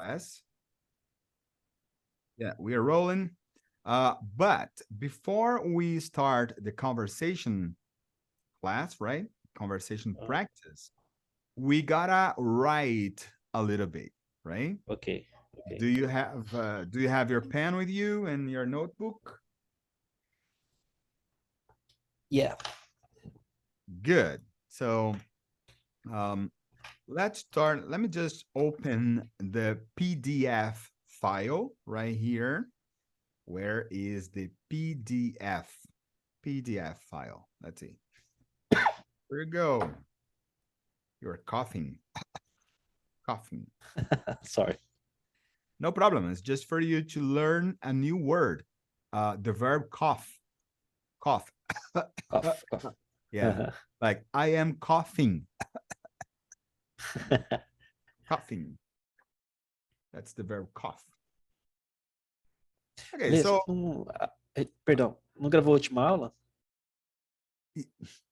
class. Yeah, we are rolling. But before we start the conversation class, right? Conversation practice, we gotta write a little bit, right? Okay. Do Okay. you have your pen with you and your notebook? Yeah. Good. So um, let's start. Let me just open the PDF file right here. Where is the PDF? PDF file. Let's see. Here we go. You're coughing. Coughing. Sorry. No problem. It's just for you to learn a new word. The verb cough. Cough. Cough. Cough. Yeah. Like I am coughing. Coughing. That's the verb cough. Okay, Beleza. so Perdão, não gravou a última aula?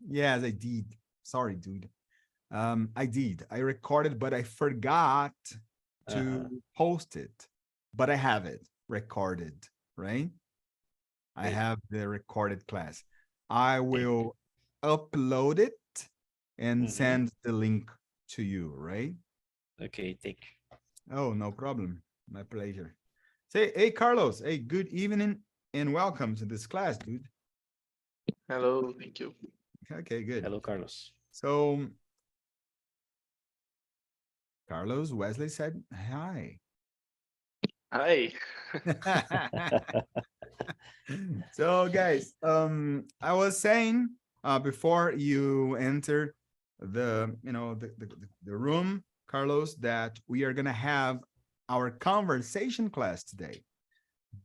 yes, I did. Sorry, dude. I did. I recorded, but I forgot to post it. But I have it recorded, right? I have the recorded class. I will upload it and send the link to you, right? Okay, thank you. Oh, no problem. My pleasure. Say, hey, Carlos. Hey, good evening and welcome to this class, dude. Hello, thank you. Okay, good. Hello, Carlos. So, Carlos, Wesley said hi. Hi. So, guys, I was saying before you enter the room, Carlos, that we are gonna have our conversation class today.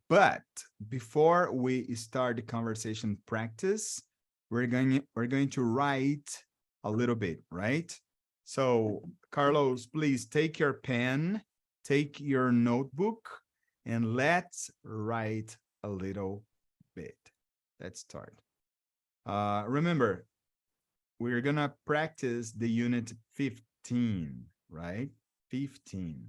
But before we start the conversation practice, we're going to write a little bit, right? So, Carlos, please take your pen, take your notebook, and let's write a little bit. Let's start. Remember, we're gonna practice the unit 15, right? 15.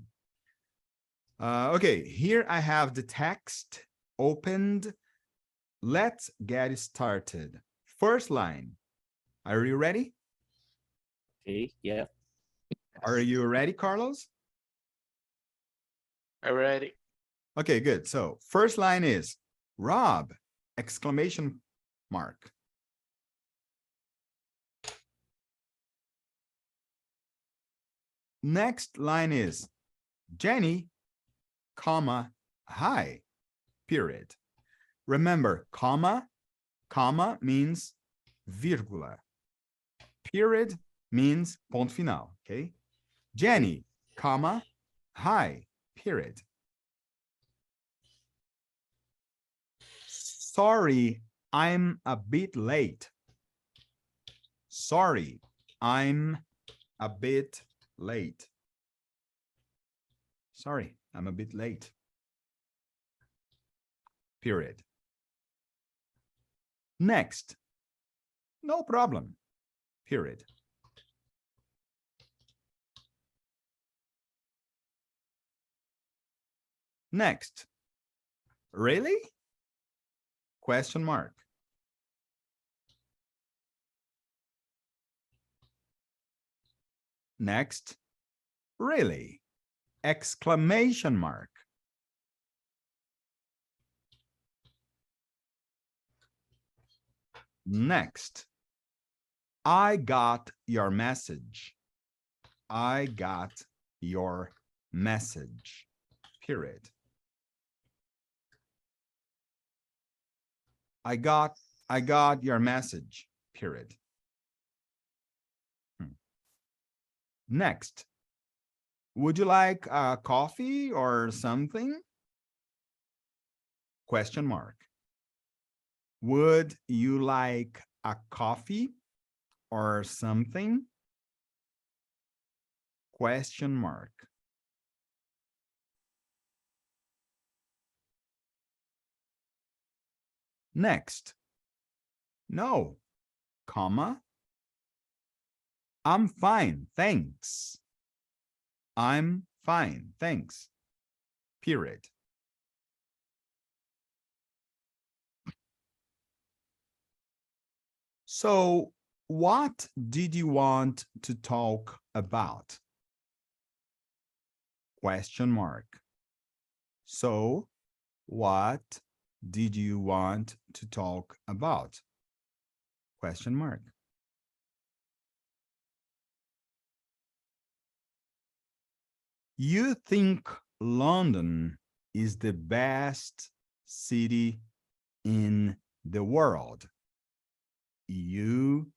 Okay, here I have the text opened. Let's get started. First line. Are you ready? Okay, yeah. Are you ready, Carlos? I'm ready. Okay, good. So first line is Rob, exclamation mark. Next line is Jenny, comma, hi, period. Remember, comma means vírgula. Period means ponto final, okay? Jenny, comma, hi, period. Sorry, I'm a bit late. Sorry, I'm a bit late. Sorry, I'm a bit late. Period. Next, no problem. Period. Next, really? Question mark. Next, really? Exclamation mark. Next, I got your message. I got your message. Period. I got your message. Period. Next, would you like a coffee or something? Question mark. Would you like a coffee or something? Question mark. Next, no, comma, I'm fine, thanks. I'm fine, thanks. period. So, what did you want to talk about? Question mark. So, what did you want to talk about? Question mark. You think London is the best city in the world? You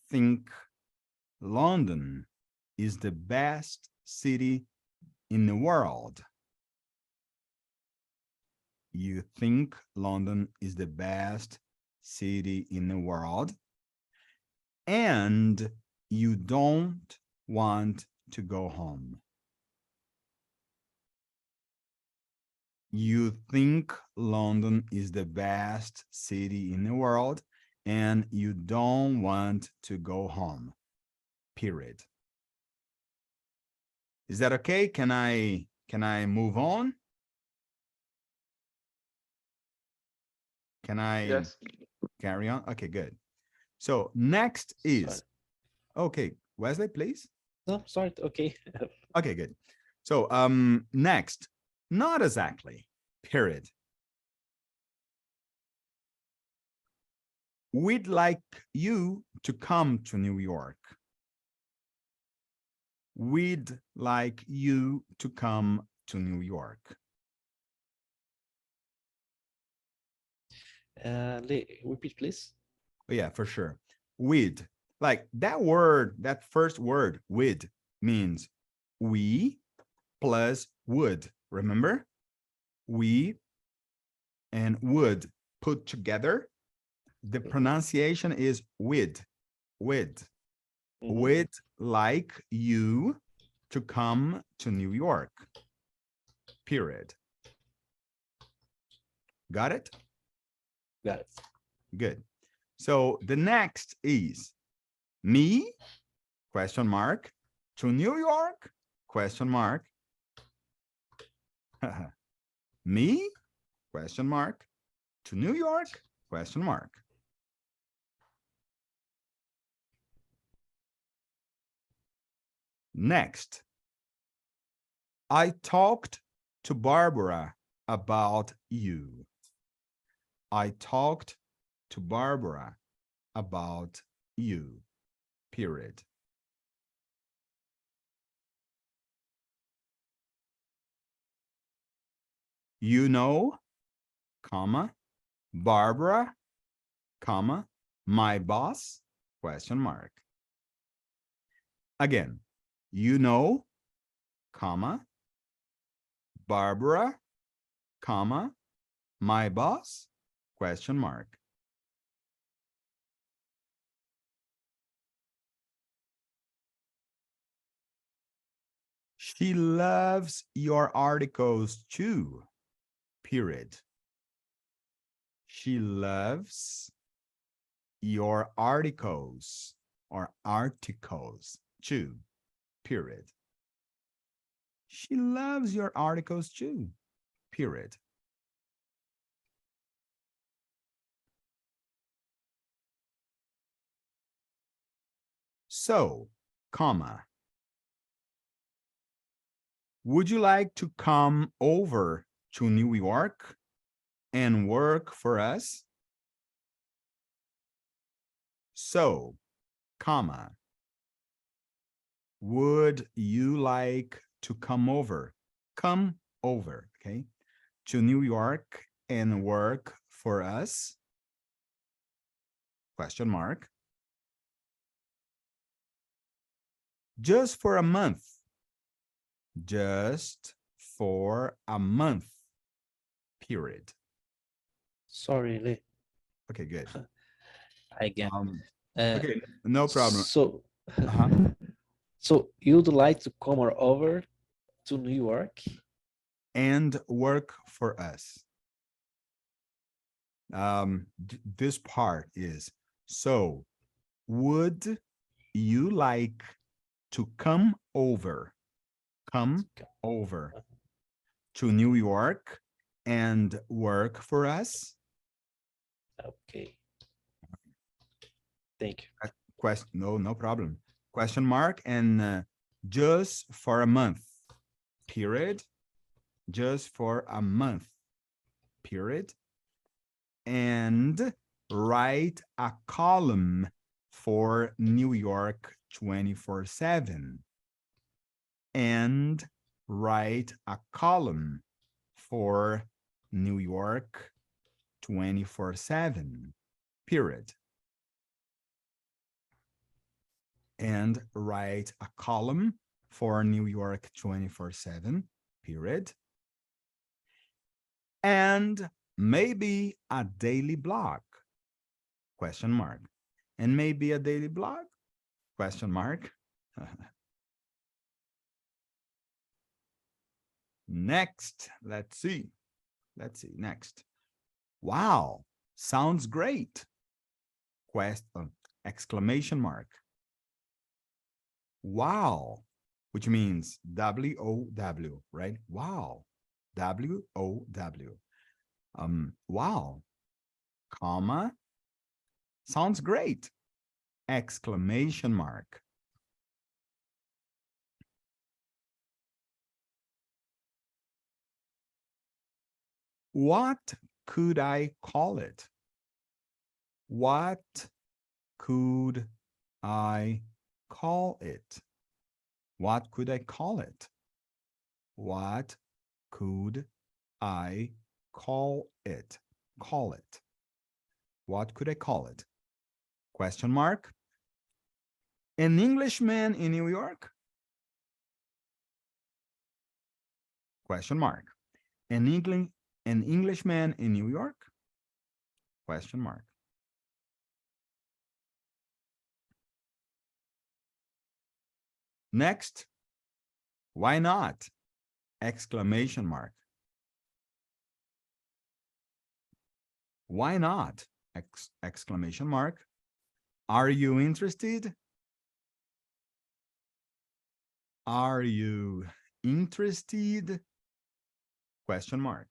think London is the best city in the world? You think London is the best city in the world, and you don't want to go home. You think London is the best city in the world, and you don't want to go home, period. Is that okay? Can I move on? Can I Yes. carry on? Okay, good. So next is, Sorry. okay, Wesley, please. No, sorry. Okay. Okay, good. So next, not exactly, period. We'd like you to come to New York. We'd like you to come to New York. Repeat, please. Oh, yeah, for sure. We'd, like that word, that first word, we'd, means we plus would. Remember? We and would put together. The pronunciation is with. Mhm. We'd like you to come to New York. Period. Got it? Got it. Good. So the next is me, question mark, to New York, question mark. Me, question mark, to New York, question mark. Next, I talked to Barbara about you. I talked to Barbara about you, period. You know, comma, Barbara, comma, my boss, question mark. Again, you know, comma, Barbara, comma, my boss, question mark. She loves your articles too, period. She loves your articles or articles too, period. She loves your articles too, period. So, comma, would you like to come over to New York and work for us? So, comma, would you like to come over, okay, to New York and work for us? Question mark. Just for a month. Just for a month, period. Sorry, Lee. Okay, good. Again. Okay, no problem. So, Uh-huh. so you'd like to come over to New York? And work for us. This part is, so would you like to come over to New York and work for us? Okay. Thank you. Question, no problem. Question mark, and just for a month, period. Just for a month, period. And write a column for New York 24/7. And write a column for New York 24/7, period. And write a column for New York 24/7, period. And maybe a daily blog, question mark. And maybe a daily blog, question mark. Next, let's see, next. Wow, sounds great. Question, exclamation mark. Wow, which means W-O-W, right? Wow, W-O-W. Wow, comma, sounds great, exclamation mark. What could I call it? What could I call it? What could I call it? What could I call it? Call it. What could I call it? Question mark. An Englishman in New York? Question mark. An Englishman in New York? Question mark. Next, why not? Exclamation mark. Why not? Exclamation mark. Are you interested? Are you interested? Question mark.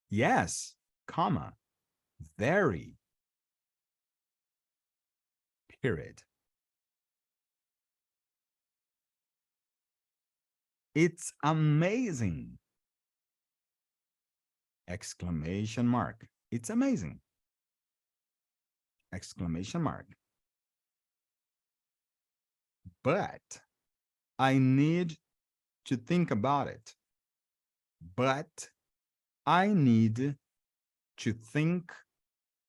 Yes, comma, very, period. It's amazing. Exclamation mark. It's amazing. Exclamation mark. But I need to think about it. But I need to think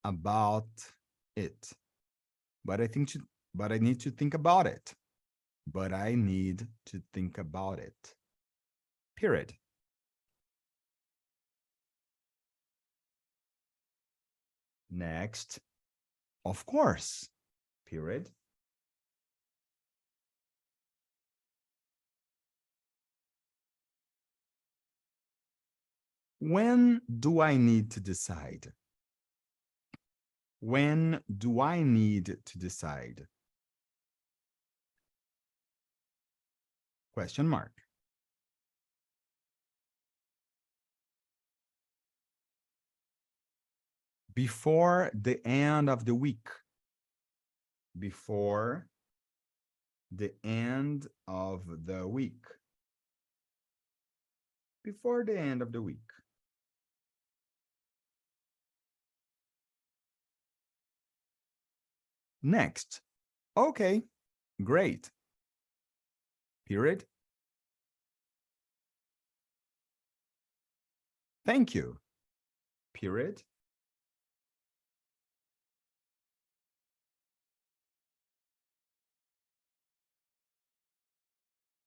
about it. But I need to think about it. But I need to think about it. Period. Next, of course, period. When do I need to decide? When do I need to decide? Question mark. Before the end of the week. Before the end of the week. Before the end of the week. Next. Okay, great. Period. Thank you. Period.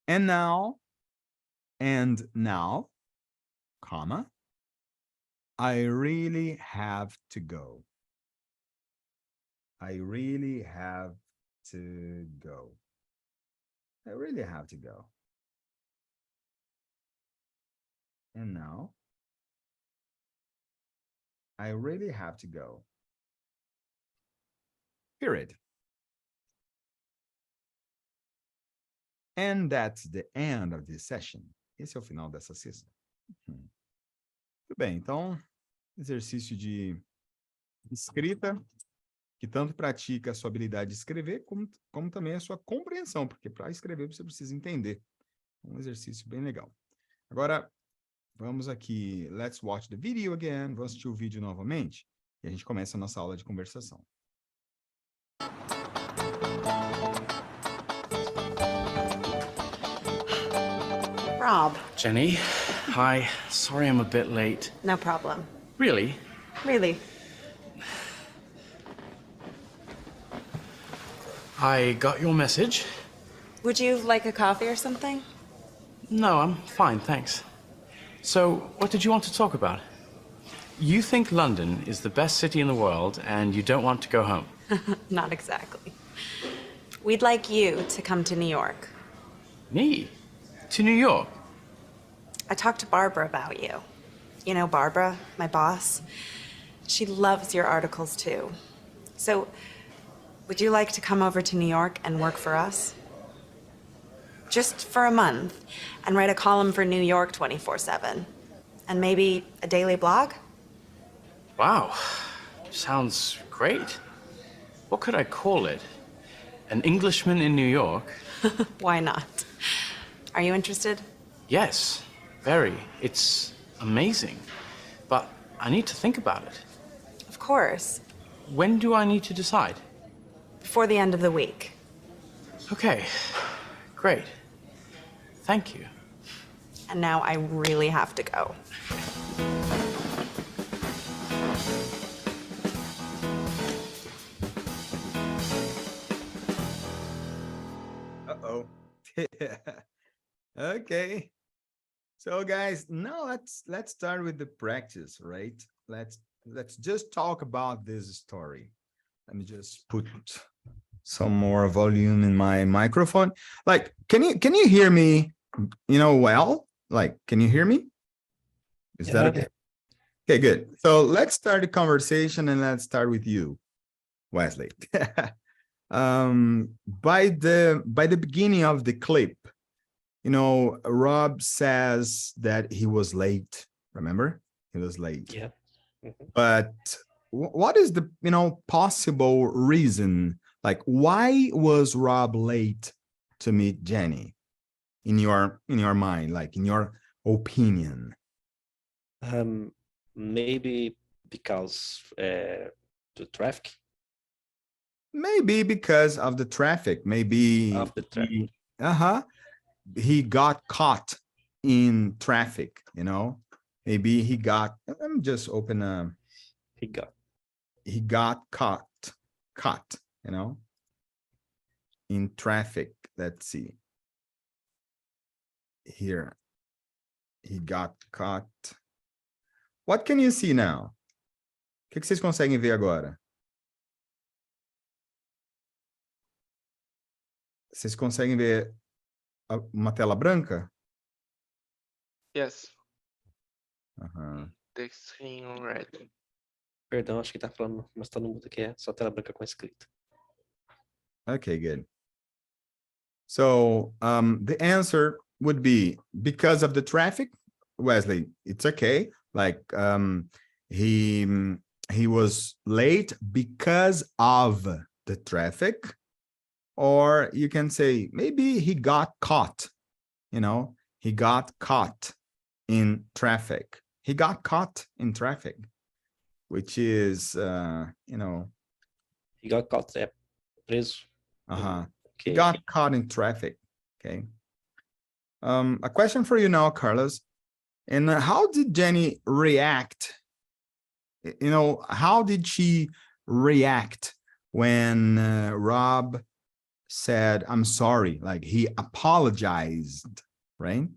And now, comma, I really have to go. I really have to go. I really have to go. And now, I really have to go. Period. And that's the end of this session. Esse é o final dessa sessão. Muito bem, então, exercício de escrita, que tanto pratica a sua habilidade de escrever, como também a sua compreensão, porque para escrever você precisa entender. Um exercício bem legal. Agora, vamos aqui, let's watch the video again, vamos assistir o vídeo novamente, e a gente começa a nossa aula de conversação. Rob, Jenny, hi. Sorry I'm a bit late. no problem. Really? Really. I got your message. Would you like a coffee or something? No, I'm fine, thanks. So, what did you want to talk about? You think London is the best city in the world and you don't want to go home. Not exactly. We'd like you to come to New York. Me? To New York? I talked to Barbara about you. You know Barbara, my boss? She loves your articles too. So, would you like to come over to New York and work for us? Just for a month, and write a column for New York 24/7. And maybe a daily blog? Wow. Sounds great. What could I call it? An Englishman in New York? Why not? Are you interested? Yes, very. It's amazing. But I need to think about it. Of course. When do I need to decide? Before the end of the week. Okay, great. Thank you. And now I really have to go. Uh-oh. Okay. So guys, now let's start with the practice, right? Let's just talk about this story. Let me just put some more volume in my microphone. Like, can you hear me, well? Like, can you hear me? Is that okay? Okay, good. So let's start the conversation and let's start with you, Wesley. By the beginning of the clip, Rob says that he was late. Remember? He was late. Yeah. But what is the, possible reason? Like, why was Rob late to meet Jenny in your mind, like in your opinion? Maybe because the traffic. Maybe because of the traffic. Maybe Of the traffic. He got caught in traffic, Maybe he got, let me just open he got caught, in traffic. Let's see. Here. He got caught. What can you see now? O que vocês conseguem ver agora? Vocês conseguem ver uma tela branca? Yes, Aham. the screen red. Perdão, acho que tá falando, mas tá no mudo aqui, é só tela branca com escrito. Okay, good. So the answer would be because of the traffic. Wesley, it's okay. Like he was late because of the traffic, or you can say maybe he got caught. He got caught in traffic. He got caught in traffic, which is He got caught, preso. He Okay. got caught in traffic. Okay. A question for you now, Carlos. And how did Jenny react? How did she react when Rob said, I'm sorry, like he apologized, right?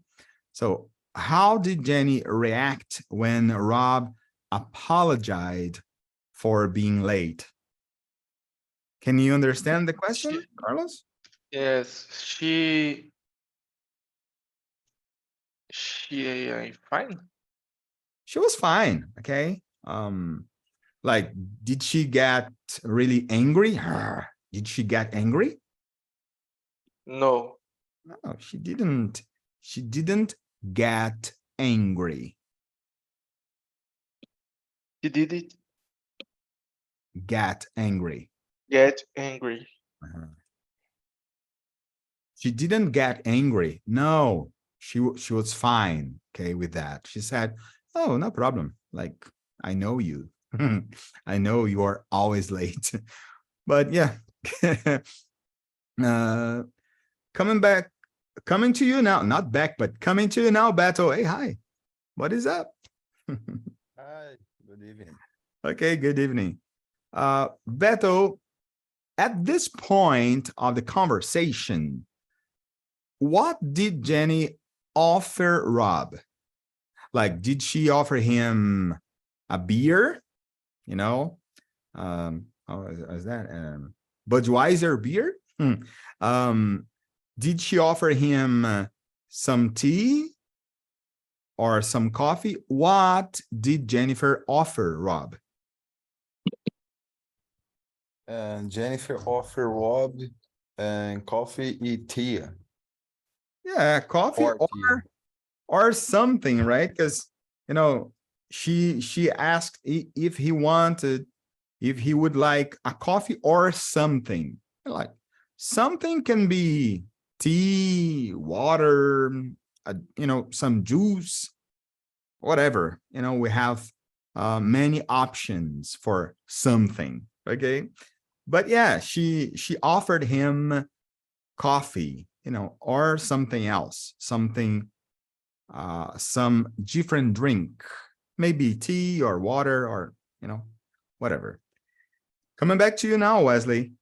So how did Jenny react when Rob apologized for being late? Can you understand the question, Carlos? Yes, she fine. She was fine, okay? Like, did she get really angry? Did she get angry? No, No, she didn't. She didn't get angry. She didn't Get angry. get angry. Uh-huh. She didn't get angry. No, she was fine, okay, with that. She said, "Oh, no problem. Like, I know you. I know you are always late." But yeah, coming to you now, not back, but coming to you now, Beto. Hey, hi. What is up? Hi, good evening. Okay, good evening. Beto, at this point of the conversation, what did Jenny offer Rob? Like, did she offer him a beer? You know, how is that? Budweiser beer? Did she offer him some tea or some coffee? What did Jennifer offer Rob? And Jennifer offered Rob and coffee and tea. Yeah, coffee Or tea. or something, right? Because you know, she asked if he wanted, if he would like a coffee or something. Like something can be tea, water, you know, some juice, whatever. You know, we have many options for something. Okay, but yeah, she offered him coffee, you know, or something else, something, some different drink, maybe tea or water or, you know, whatever. Coming back to you now, Wesley.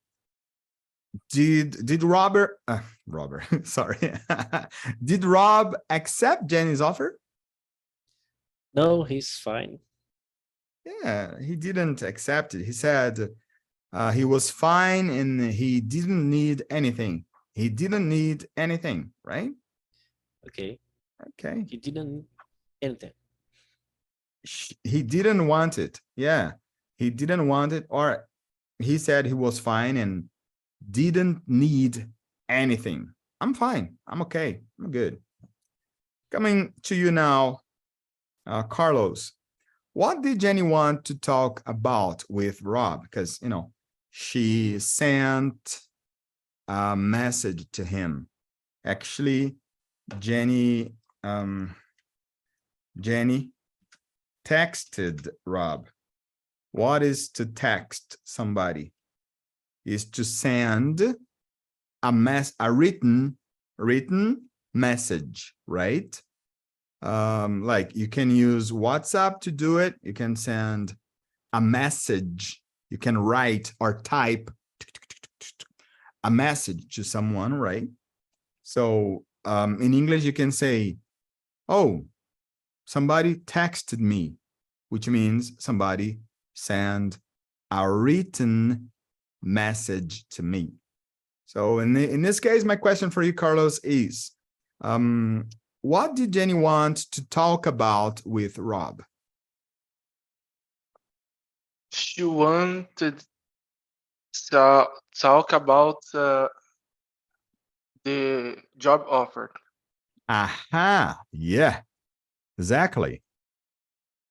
Did Robert, sorry, did Rob accept Jenny's offer? No, he's fine. Yeah, he didn't accept it. He said he was fine and he didn't need anything. He didn't need anything, right? Okay. Okay. He didn't anything. He didn't want it. Yeah, he didn't want it, or he said he was fine and didn't need anything. I'm fine. I'm okay. I'm good. Coming to you now, Carlos. What did Jenny want to talk about with Rob? Because, you know, she sent a message to him. Actually, Jenny texted Rob. What is to text somebody? Is to send a written message, right? Like you can use WhatsApp to do it. You can send a message. You can write or type a message to someone, right? So in English, you can say, "Oh, somebody texted me," which means somebody sent a written message to me. So in this case, my question for you, Carlos, is what did Jenny want to talk about with Rob? She wanted to talk about the job offer. Aha, yeah, exactly.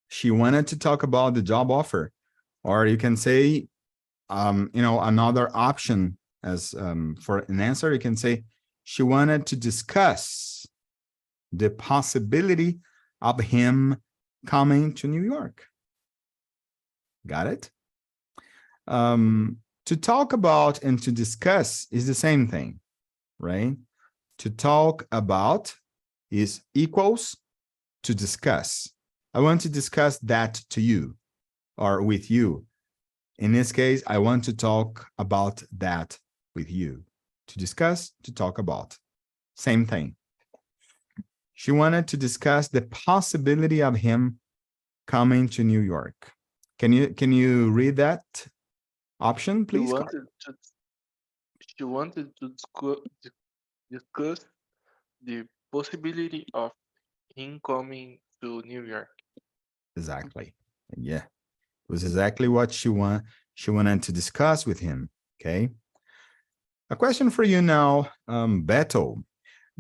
She wanted to talk about the job offer, or you can say, you know, another option as for an answer, you can say she wanted to discuss the possibility of him coming to New York. Got it? To talk about and to discuss is the same thing, right? To talk about is equals to discuss. I want to discuss that to you or with you. In this case, I want to talk about that with you. To discuss, to talk about. Same thing. She wanted to discuss the possibility of him coming to New York. Can you read that option, She please? wanted to discuss the possibility of him coming to New York. Exactly. Yeah. It was exactly what she wanted to discuss with him. Okay. A question for you now, Beto.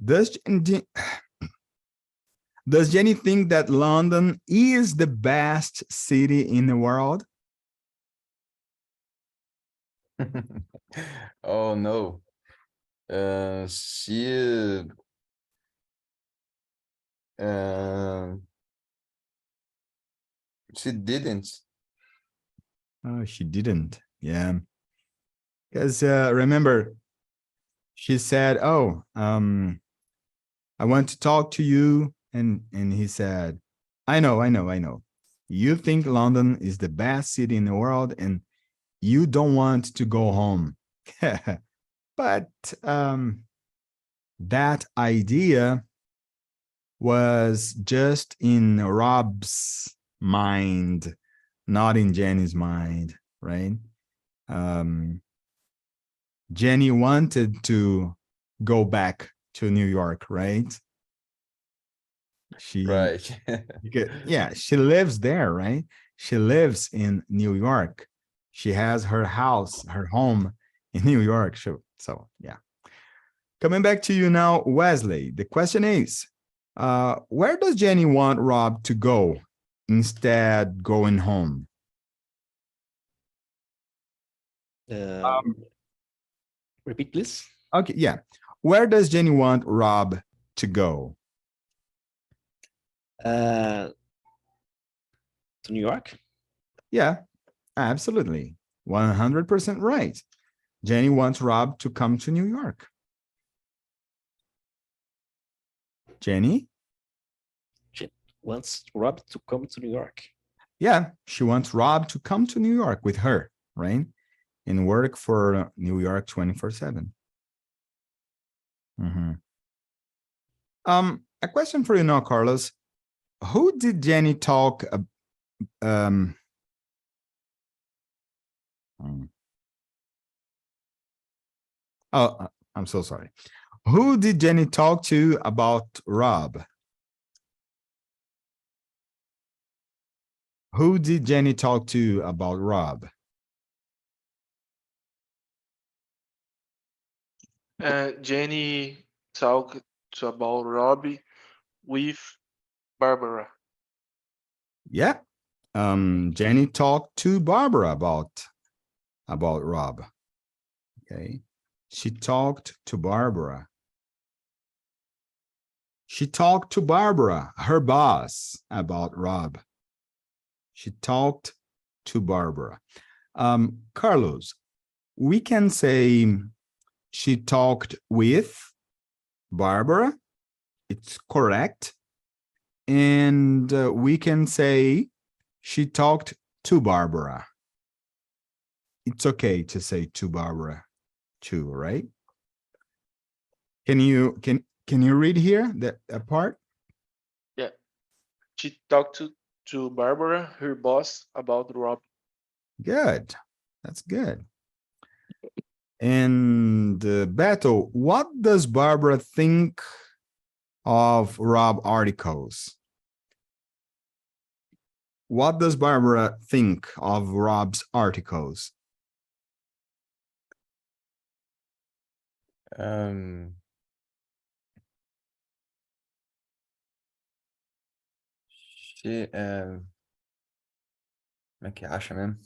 Does does Jenny think that London is the best city in the world? Oh no. Uh, she uh, she didn't. Oh, she didn't. Yeah. Because remember, she said, "Oh, I want to talk to you," and he said, "I know, I know, I know. You think London is the best city in the world, and you don't want to go home." But that idea was just in Rob's mind, not in Jenny's mind, right? Jenny wanted to go back to New York, right? She, Right. yeah, she lives there, right? She lives in New York. She has her house, her home in New York. So yeah. Coming back to you now, Wesley. The question is, where does Jenny want Rob to go instead going home? Repeat, please. Okay, yeah. Where does Jenny want Rob to go? To New York. Yeah, absolutely. 100% right. Jenny wants Rob to come to New York. Jenny? She wants Rob to come to New York. Yeah, she wants Rob to come to New York with her, right? And work for New York 24/7. A question for you now, Carlos. Who did Jenny talk oh, I'm so sorry. Who did Jenny talk to about Rob? Who did Jenny talk to about Rob? Jenny talked about Robbie with Barbara. Yeah. Jenny talked to Barbara about Rob. Okay. She talked to Barbara. She talked to Barbara, her boss, about Rob. She talked to Barbara. Carlos, we can say she talked with Barbara. It's correct. And we can say she talked to Barbara. It's okay to say to Barbara too, right? Can you read here that part? Yeah. She talked to Barbara, her boss, about Rob. Good. That's good. And Beto, what does Barbara think of Rob articles? What does Barbara think of Rob's articles? She como é que acha mesmo?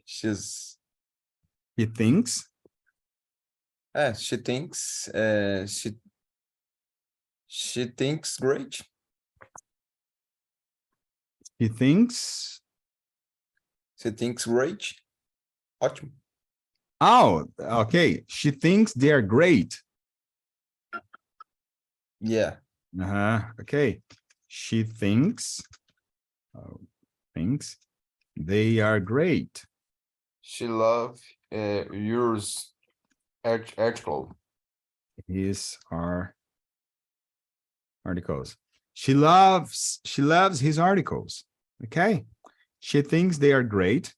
She's He thinks. she thinks she thinks great. He thinks. She thinks great. Ótimo. Oh, okay. She thinks they're great. Yeah. Okay. She thinks they are great. She loves yours article. His are articles. She loves his articles. Okay. She thinks they are great.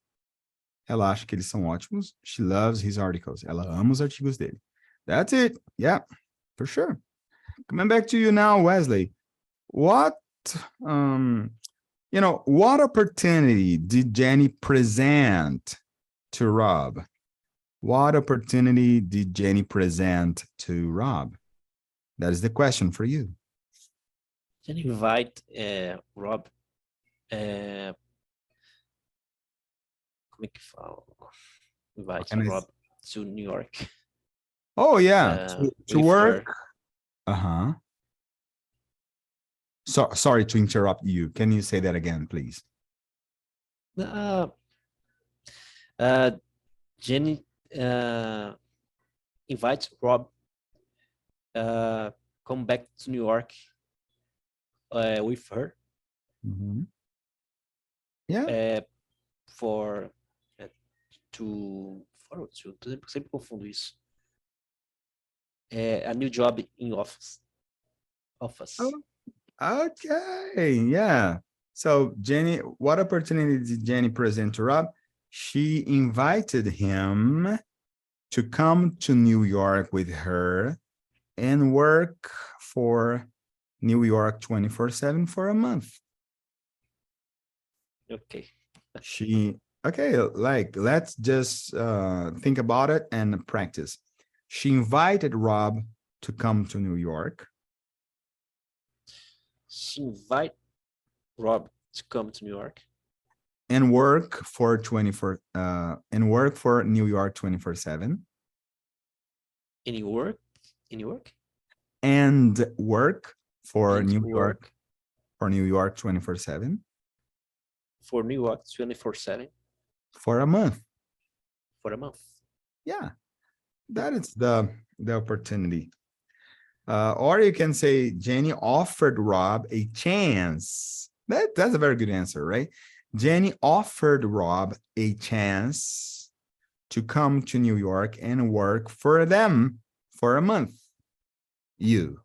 Ela acha que eles são ótimos. She loves his articles. Ela ama os artigos dele. That's it. Yeah, for sure. Coming back to you now, Wesley. What what opportunity did Jenny present to Rob? What opportunity did Jenny present to Rob? That is the question for you. Jenny invite Rob. Como é que fala? Invite Can I Rob to New York. Oh yeah, to with work. her. Uh-huh. So sorry to interrupt you. Can you say that again, please? Jenny invites Rob come back to New York with her Mhm. Yeah. for sempre confundo isso. A new job in office. Oh, okay. Yeah. So Jenny, what opportunity did Jenny present to Rob? She invited him to come to New York with her and work for New York 24/7 for a month. Okay. Okay, like let's just think about it and practice. She invited Rob to come to New York. She invite Rob to come to New York And work for New York 24/7. and work in New York And work for and New work York 24/7 for New York 24/7 for a month. for a month. Yeah, that is the opportunity. Or you can say Jenny offered Rob a chance. That's a very good answer, right? Jenny offered Rob a chance to come to New York and work for them for a month. You.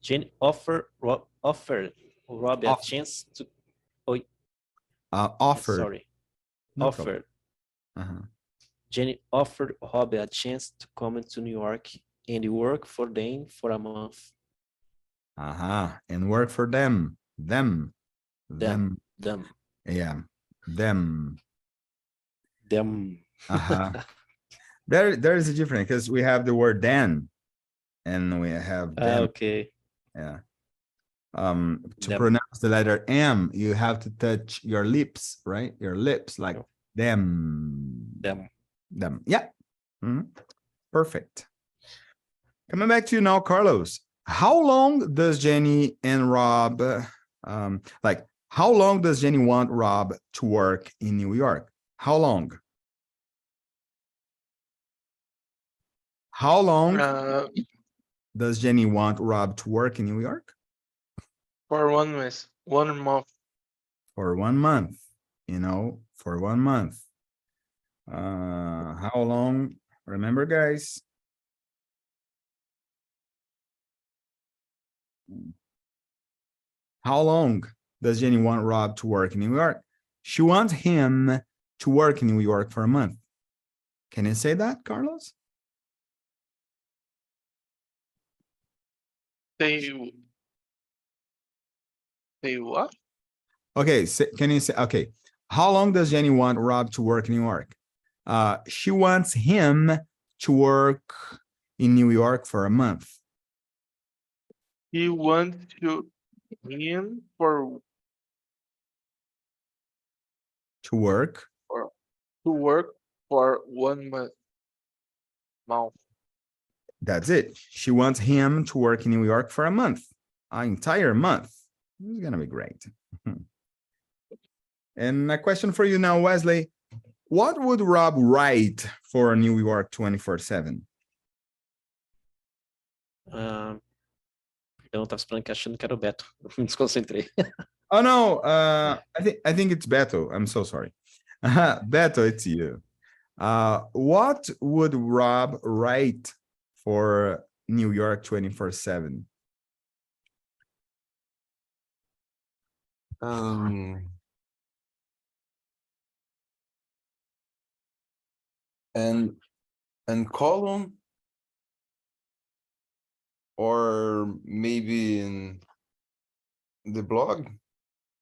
Jenny offered Rob a chance to. Offered. Sorry, No offered. Uh-huh. Jenny offered Rob a chance to come to New York and work for them for a month. And work for them. Them. Them. Yeah. Them. Uh-huh. There is a difference because we have the word then and we have them. Okay. Yeah. To Them. pronounce the letter M, you have to touch your lips, right? Your lips, like them. Yeah. Perfect. Coming back to you now, Carlos. How long does Jenny and Rob, how long does Jenny want Rob to work in New York? How long? How long does Jenny want Rob to work in New York? For 1 month. 1 month. For 1 month, for 1 month. How long? Remember, guys? How long does Jenny want Rob to work in New York? She wants him to work in New York for a month. Can you say that, Carlos? Say what? Okay, can you say, okay, how long does Jenny want Rob to work in New York? She wants him to work in New York for a month. He wants him To work for 1 month. That's it. She wants him to work in New York for a month, an entire month. This is gonna be great. And a question for you now, Wesley. What would Rob write for New York 24/7? Perdão, eu tava esperando que achando que era o Beto. Me desconcentrei. Oh no, I think it's Beto. I'm so sorry. Beto, it's you. What would Rob write for New York 24/7? And column, or maybe in the blog.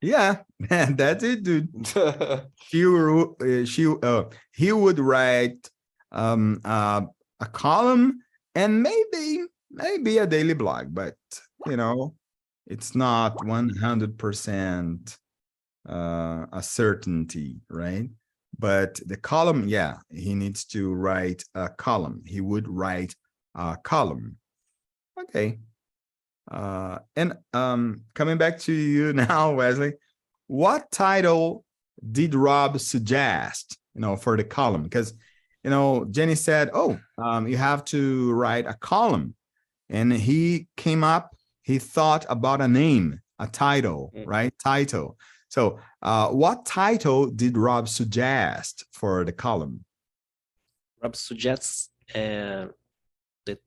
Yeah, that's it, dude. He would write a column and maybe maybe a daily blog, but you know, it's not 100% a certainty, right? But the column, yeah, he needs to write a column. He would write a column. Okay. And coming back to you now, Wesley, what title did Rob suggest, you know, for the column? Because, you know, Jenny said, oh, you have to write a column. And he thought about a name, a title, right? Title. So what title did Rob suggest for the column? Rob suggests the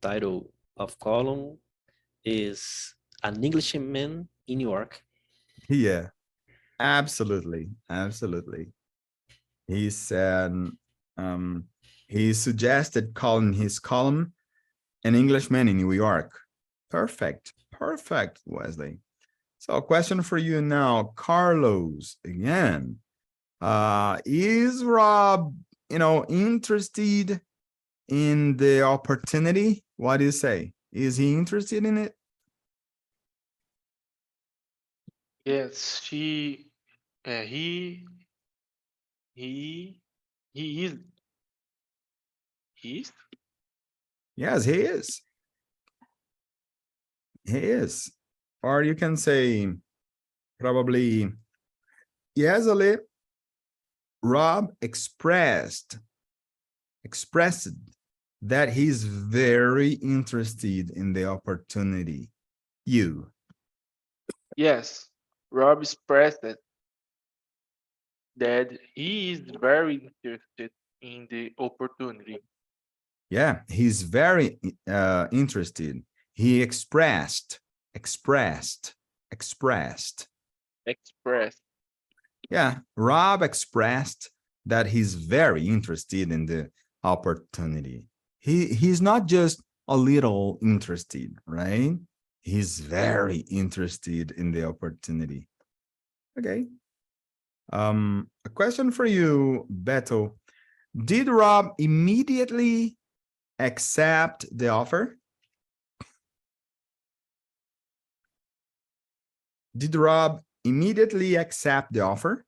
title of column is An Englishman in New York. Yeah, absolutely. Absolutely. He said, he suggested calling his column An Englishman in New York. Perfect. Perfect, Wesley. So a question for you now, Carlos, again. Is Rob, you know, interested in the opportunity? What do you say? Is he interested in it? Yes, he is he is Yes, he is. He is. Or you can say probably, yes, Ale, Rob expressed that he's very interested in the opportunity. You. yes. Rob expressed that he is very interested in the opportunity. Yeah, he's very interested. He expressed. Yeah, Rob expressed that he's very interested in the opportunity. He's not just a little interested, right? He's very interested in the opportunity. Okay. A question for you, Beto. Did Rob immediately accept the offer? Did Rob immediately accept the offer?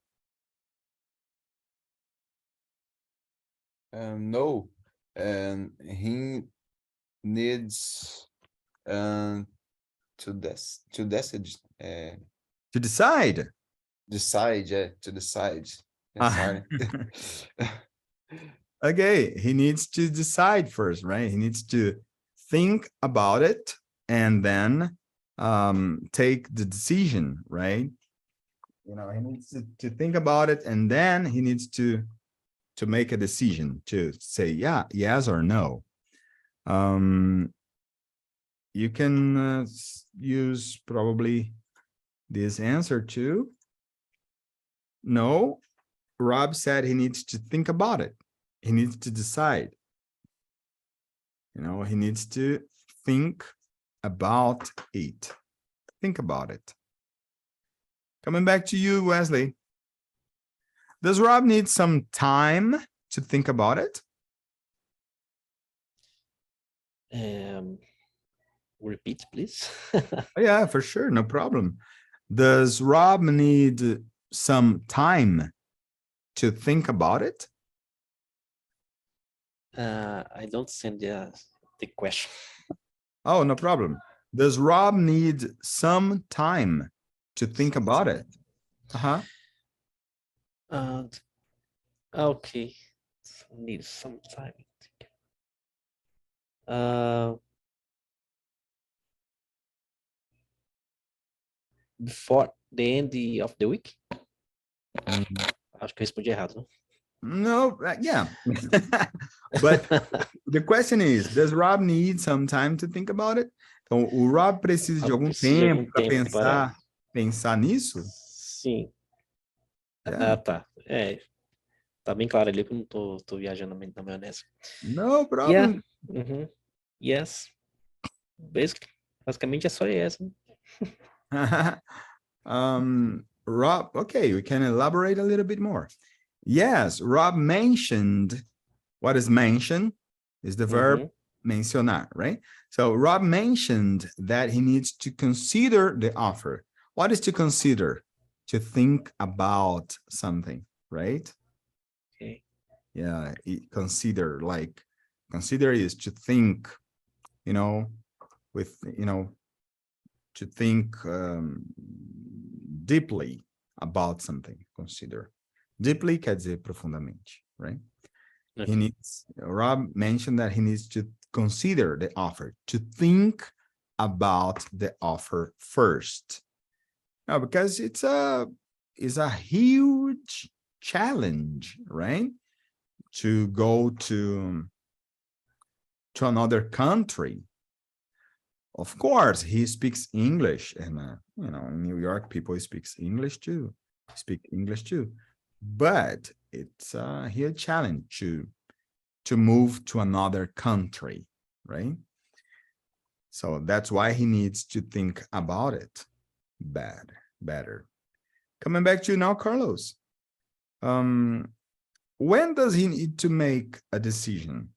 No, and he needs to decide, To decide? decide, yeah, to decide. Yeah, sorry. Okay, he needs to decide first, right? He needs to think about it and then take the decision, right? You know, he needs to think about it and then he needs to make a decision to say, yeah, yes or no. You can use probably this answer too. No, Rob said he needs to think about it. He needs to decide. You know, he needs to think about it. Think about it. Coming back to you, Wesley. Does Rob need some time to think about it? Repeat, please. Yeah, for sure, no problem. Does Rob need some time to think about it? I don't send the question. Oh, no problem. Does Rob need some time to think about it? Uh-huh. Okay, need some time. Before the end of the week? Acho que eu respondi errado, não? No, yeah. But the question is, does Rob need some time to think about it? Então, o Rob precisa de algum tempo para pensar nisso? Sim. Yeah. Tá. Tá bem claro ali que eu não tô viajando na maionese. No problem. Yeah. Yes. Basicamente é só yes. Rob, okay, we can elaborate a little bit more. Yes, Rob mentioned, what is mention? Is the verb mencionar, right? So Rob mentioned that he needs to consider the offer. What is to consider? To think about something, right? Okay. Yeah, consider, like, consider is to think, with, to think deeply about something. Consider. Deeply quer dizer profundamente, right? Okay. Rob mentioned that he needs to consider the offer, to think about the offer first. Now, because it's a huge challenge, right? To go to another country. Of course, he speaks English, and in New York, people speak English too. But it's a huge challenge to move to another country, right? So that's why he needs to think about it better. Coming back to you now, Carlos. When does he need to make a decision?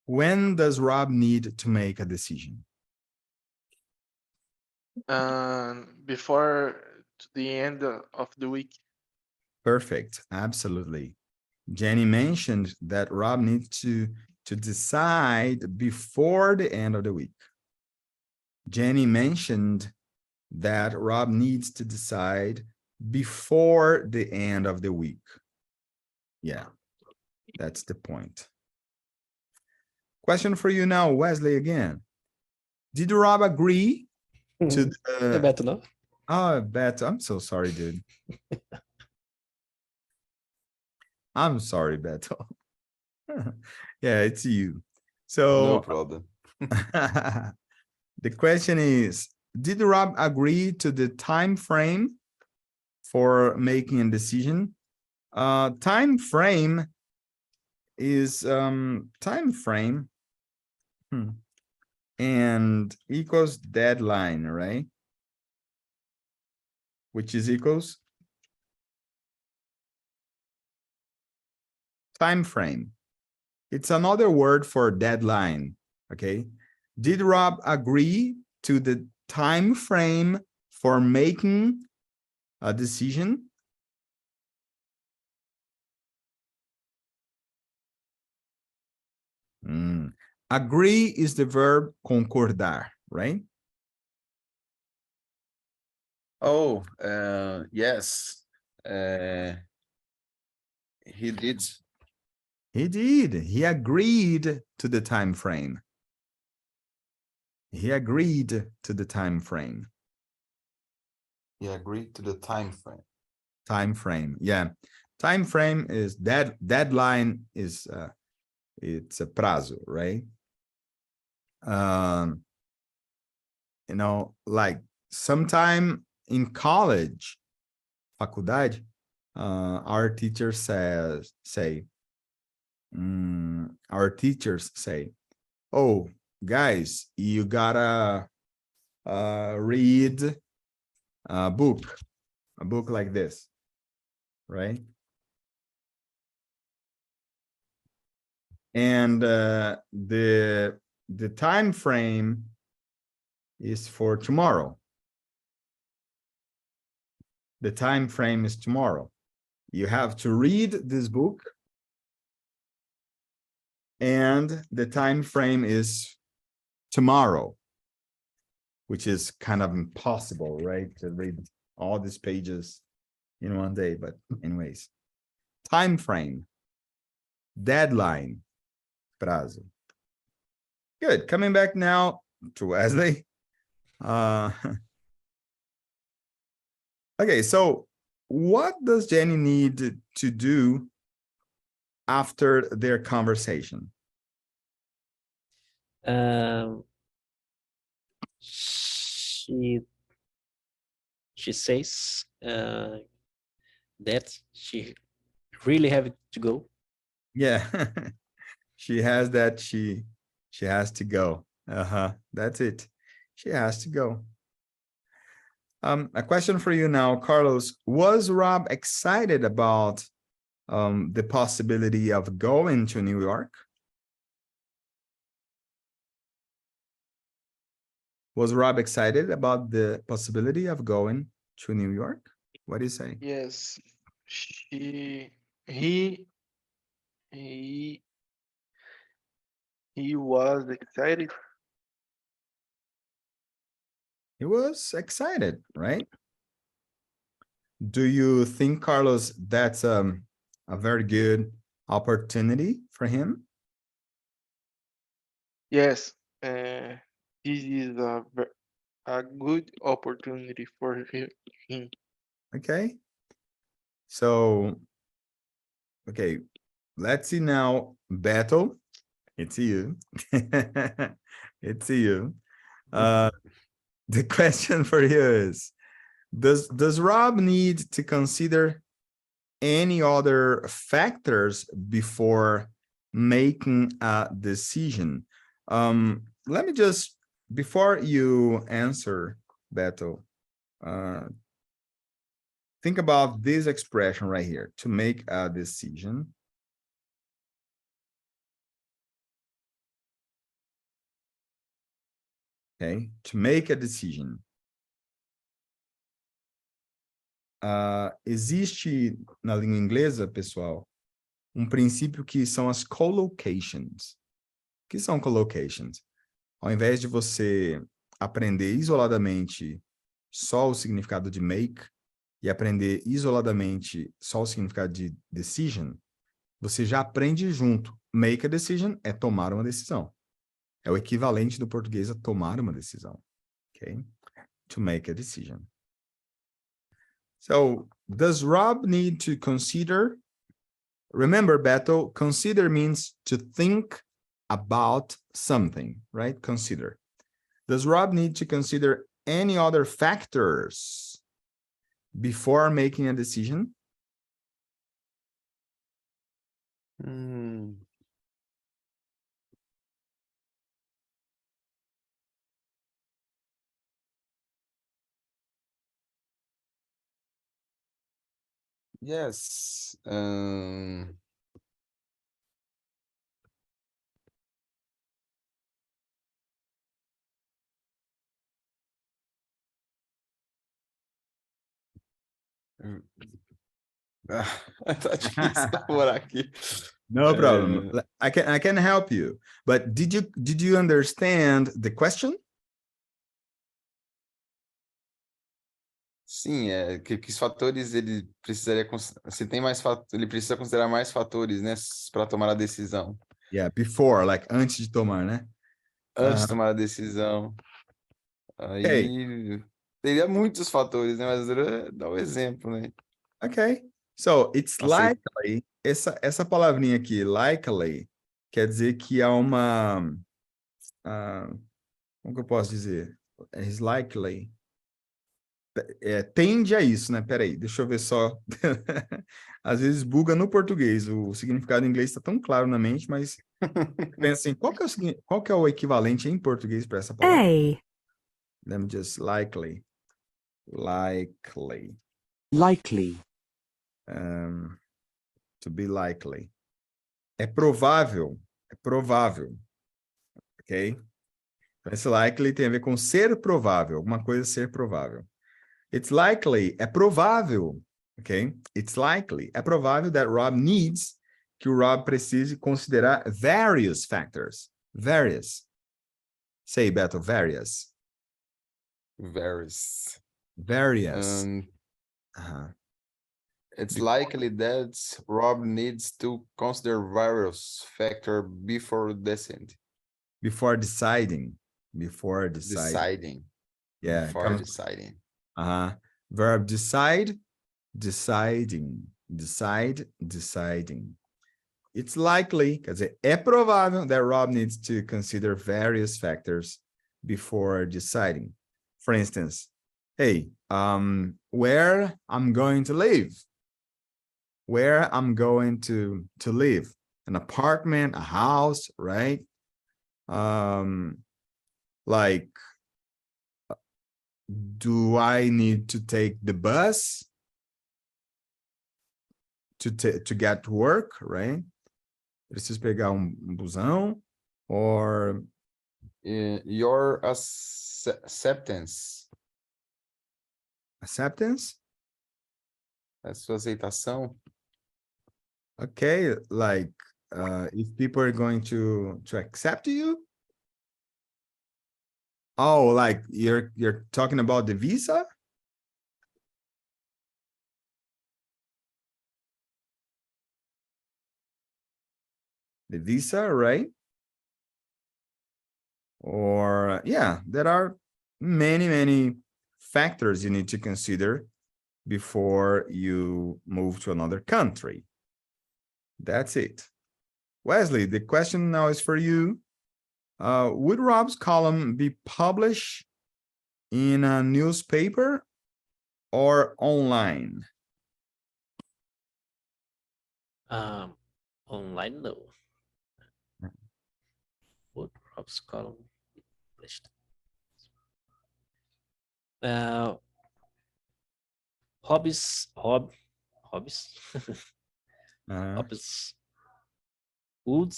When does Rob need to make a decision? Before the end of the week. Perfect. Absolutely. Jenny mentioned that Rob needs to decide before the end of the week. Jenny mentioned that Rob needs to decide before the end of the week. Yeah, that's the point. Question for you now, Wesley, again. Did Rob agree to É Beto, não? Oh, Beto, I'm so sorry, dude. I'm sorry, Beto. Yeah, it's you. No So problem. the question is, did Rob agree to the time frame for making a decision? Time frame is time frame and equals deadline, right? Which is equals time frame. It's another word for deadline, okay? Did Rob agree to the time frame for making a decision? Agree is the verb concordar, right? Oh, yes. He did. He did. He agreed to the time frame. He agreed to the time frame. He agreed to the time frame. Time frame, yeah. Time frame is deadline is it's a prazo, right? Like sometime in college, faculdade, our teachers say, oh, guys, you gotta read a book like this, right? And the time frame is for tomorrow. The time frame is tomorrow. You have to read this book, and the time frame is tomorrow, which is kind of impossible, right? To read all these pages in one day, but anyways, time frame, deadline, prazo. Good. Coming back now to Wesley. Okay, so what does Jenny need to do after their conversation? She says that she really have to go. Yeah, she has that. She has to go. That's it. She has to go. A question for you now, Carlos. Was Rob excited about the possibility of going to New York? Was Rob excited about the possibility of going to New York? What do you say? Yes, he he he was excited. He was excited, right? Do you think, Carlos, that's a very good opportunity for him? Yes, this is a good opportunity for him. Okay. So, okay, let's see now, Beto. It's you. It's you. The question for you is, does Rob need to consider any other factors before making a decision? Let me just, before you answer, Beto, think about this expression right here, to make a decision. Okay, to make a decision. Existe na língua inglesa, pessoal, princípio que são as collocations. O que são collocations? Ao invés de você aprender isoladamente só o significado de make e aprender isoladamente só o significado de decision, você já aprende junto. Make a decision é tomar uma decisão. É o equivalente do português a tomar uma decisão. Okay? To make a decision. So, does Rob need to consider? Remember, Beto, consider means to think about something, right? Consider. Does Rob need to consider any other factors before making a decision? Yes. Tá difícil elaborar aqui. No problem. I can help you. But did you understand the question? Sim, que os fatores ele precisaria se tem mais ele precisa considerar mais fatores, né, para tomar a decisão. Yeah, before, like antes de tomar, né? Antes de tomar a decisão. Aí teria muitos fatores, né, mas dá um exemplo, né? Okay. So, it's Aceito. likely, essa palavrinha aqui, likely, quer dizer que há uma, como que eu posso dizer? Is likely. Tende a isso, né? Peraí, deixa eu ver só. Às vezes buga no português, o significado em inglês está tão claro na mente, mas pensa assim, qual que é o equivalente em português para essa palavra? A. Let me just likely. Likely. Likely. To be likely. É provável. É provável. Ok? Então, esse likely tem a ver com ser provável. Alguma coisa ser provável. It's likely. É provável. Ok? It's likely. É provável that Rob needs, que o Rob precise considerar various factors. Various. Say, Beto, various. Various. Various. It's likely that Rob needs to consider various factors before deciding. Before deciding. Before deciding. Deciding. Yeah. Before deciding. Verb decide, deciding. Decide, deciding. It's likely, quer dizer, é provável that Rob needs to consider various factors before deciding. For instance, hey, where I'm going to live. Where I'm going to live. An apartment, a house, right? Like, do I need to take the bus? to get to work, right? Preciso pegar busão, or Your acceptance, acceptance. a sua aceitação. Okay, like if people are going to accept you. Oh, like you're talking about the visa? The visa, right? Or yeah, there are many factors you need to consider before you move to another country. That's it. Wesley, the question now is for you. Would Rob's column be published in a newspaper or online? Online, no. Would Rob's column be published? Hobbies. Hobbies would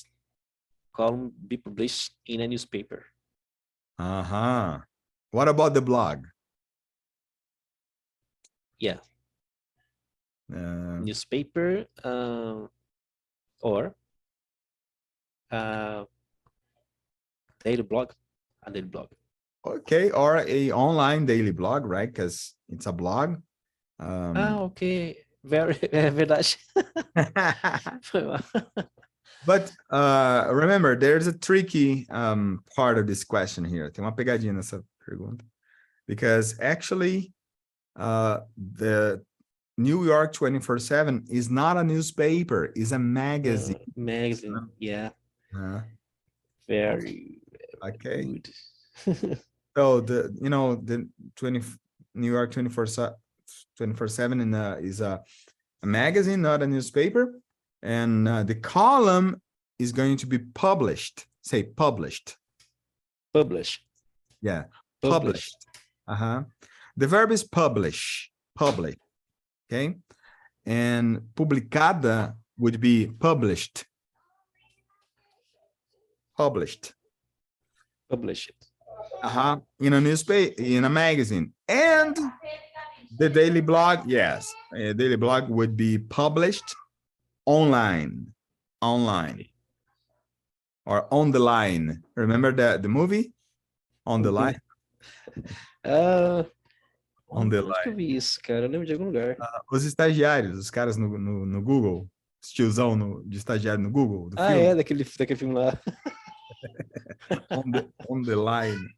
column be published in a newspaper. What about the blog? Yeah, newspaper or daily blog, a daily blog. Okay, or a online daily blog, right? Because it's a blog. Okay. Very, é verdade. Foi mal. But remember, there's a tricky part of this question here. Tem uma pegadinha nessa pergunta. Because actually, the New York 24/7 is not a newspaper, it's a magazine. Magazine, yeah. Very Okay. good. So the New York 24/7 is a magazine, not a newspaper. And the column is going to be published. Say published. Publish. Yeah, Publish. published. The verb is publish. Okay. And publicada would be published. Published. Publish it. In a newspaper, in a magazine. And the daily blog, yes, a daily blog would be published online, or on the line. Remember the movie? On the line? On the Onde que eu line. vi isso, cara? Eu lembro de algum lugar. Os estagiários, os caras no Google, os tiozão de estagiário no Google, do filme. É, daquele filme lá. On the line.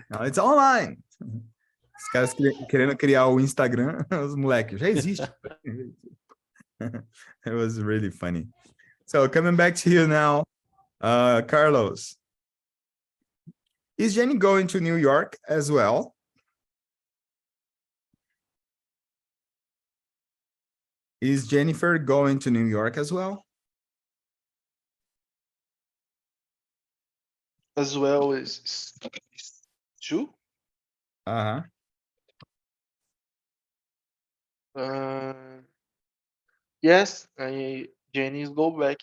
No, it's online. Os caras querendo criar o Instagram, os moleques, já existe. It was really funny. So coming back to you now, Carlos. Is Jenny going to New York as well? Is Jennifer going to New York as well? As well as two. Yes, Jenny is go back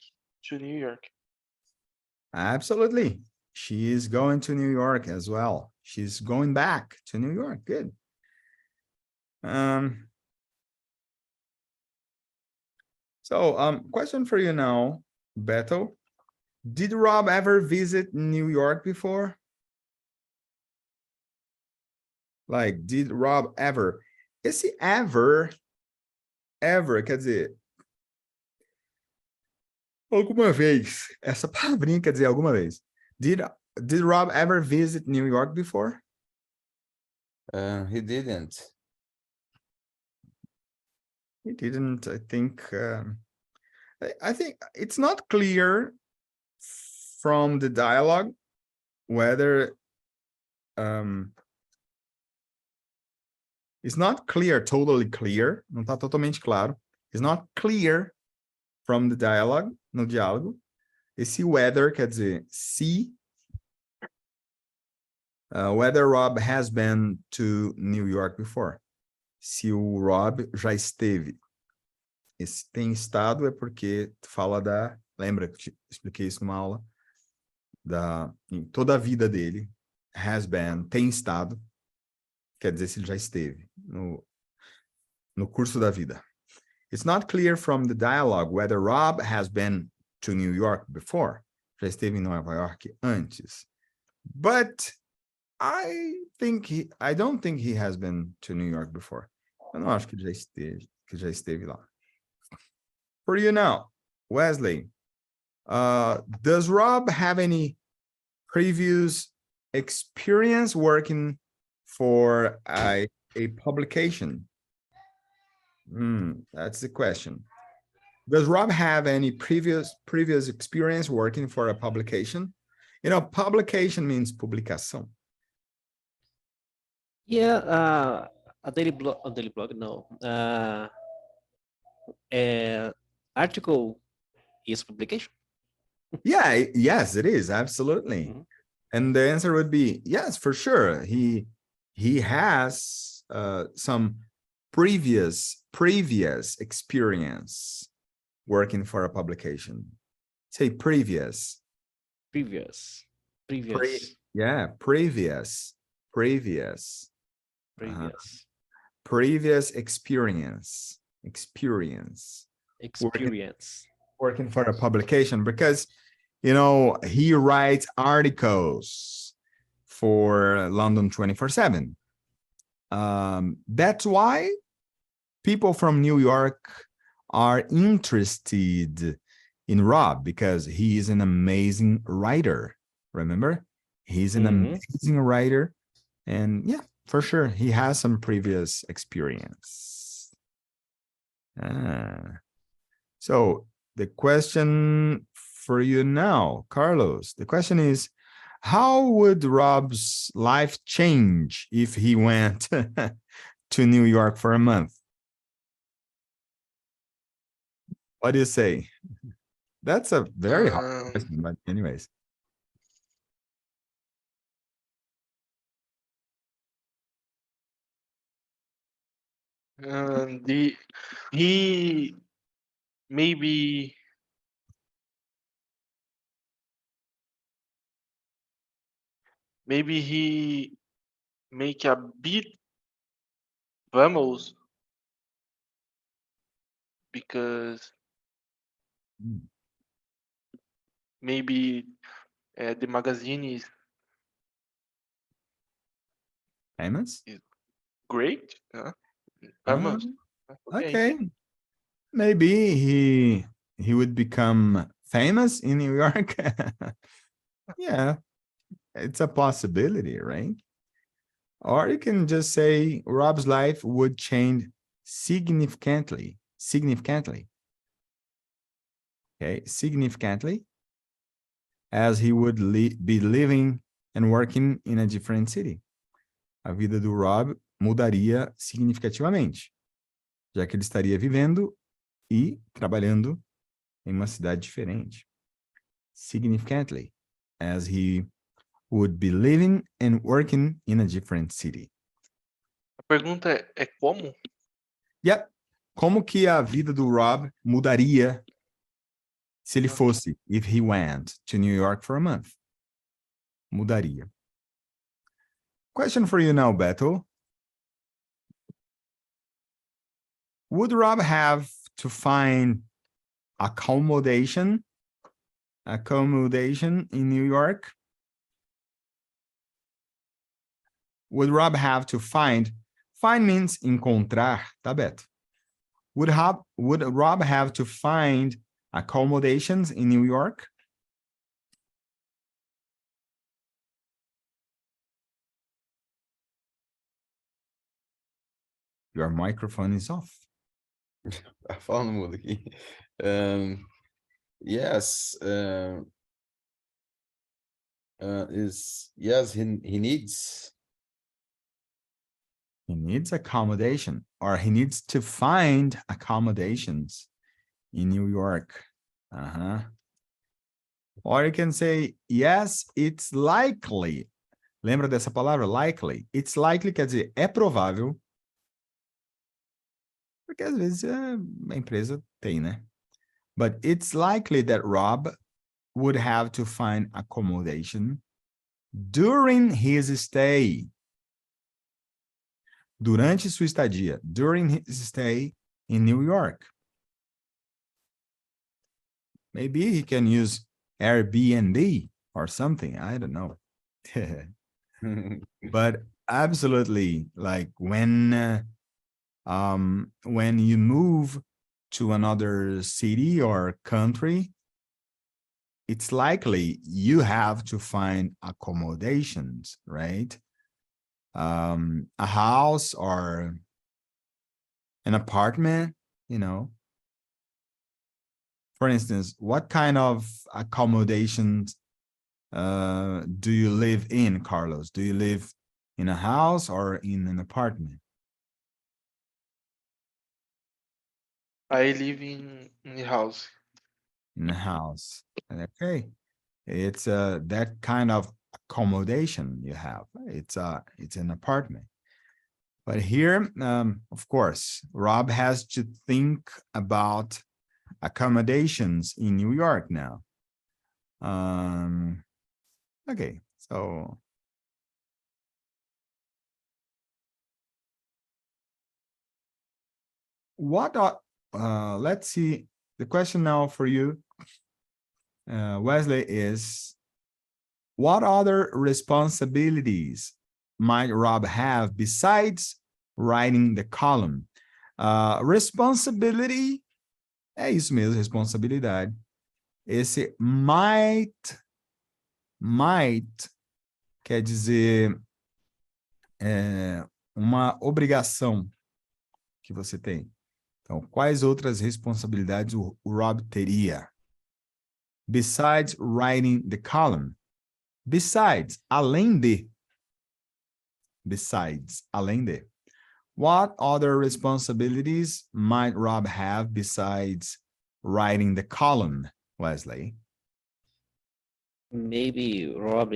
to New York. Absolutely. She is going to New York as well. She's going back to New York. Good. So question for you now, Beto. Did Rob ever visit New York before? Like, did Rob ever? Esse ever quer dizer alguma vez. Essa palavrinha quer dizer alguma vez. Did Rob ever visit New York before? He didn't. He didn't. I think it's not clear from the dialogue whether it's not clear, totally clear. Não tá totalmente claro. It's not clear from the dialogue, no diálogo. Esse whether quer dizer se. Whether Rob has been to New York before. Se o Rob já esteve esse tem estado é porque fala da... Lembra que eu expliquei isso numa aula? Em toda a vida dele, has been, tem estado, quer dizer se ele já esteve no curso da vida. It's not clear from the dialogue whether Rob has been to New York before. Já esteve em Nova York antes. But I don't think he has been to New York before. Eu não acho que ele já esteve lá. For you now, Wesley, does Rob have any previous experience working for a publication? That's the question. Does Rob have any previous experience working for a publication? You know, publication means publicação. Yeah, a daily blog, no. Article is publication. Yeah, yes, it is, absolutely. Mhm. And the answer would be yes, for sure. He has some previous experience working for a publication. Say previous. Previous. Yeah, previous. Previous. Previous experience. Experience. Working for a publication, because you know he writes articles for London 24/7. That's why people from New York are interested in Rob, because he is an amazing writer. Remember, he's an amazing writer, and yeah, for sure he has some previous experience. So the question for you now, Carlos, the question is, how would Rob's life change if he went to New York for a month? What do you say? That's a very hard question, but anyways. He maybe he make a bit famous because maybe the magazine is Famous? great. Famous. Okay. Maybe he would become famous in New York. Yeah, it's a possibility, right? Or you can just say Rob's life would change significantly. Okay, significantly, as he would be living and working in a different city. A vida do Rob mudaria significativamente, já que ele estaria vivendo e trabalhando em uma cidade diferente. Significantly, as he would be living and working in a different city. A pergunta é como? Yep. Como que a vida do Rob mudaria se ele fosse, if he went to New York for a month? Mudaria. Question for you now, Beto. Would Rob have to find accommodation in New York? Would Rob have to find means encontrar, tá, Beto? Would Rob have to find accommodations in New York? Your microphone is off. Tá falando mudo aqui. Yes. Yes, he needs. He needs accommodation, or he needs to find accommodations in New York. Or you can say, yes, it's likely. Lembra dessa palavra, likely? It's likely quer dizer, é provável. Porque às vezes a empresa tem, né? But it's likely that Rob would have to find accommodation during his stay. Durante sua estadia. During his stay in New York. Maybe he can use Airbnb or something. I don't know. But absolutely, like when you move to another city or country, it's likely you have to find accommodations, right? A house or an apartment, you know. For instance, what kind of accommodations do you live in, Carlos? Do you live in a house or in an apartment? I live in the house. In a house. Okay. It's that kind of accommodation you have. It's an apartment. But here, of course, Rob has to think about accommodations in New York now. Okay, so what are, let's see, the question now for you, Wesley, is what other responsibilities might Rob have besides writing the column? Responsibility, é isso mesmo, responsabilidade. Esse might quer dizer uma obrigação que você tem. Então, quais outras responsabilidades o Rob teria? Besides writing the column. Besides, além de. Besides, além de. What other responsibilities might Rob have besides writing the column, Wesley? Maybe Rob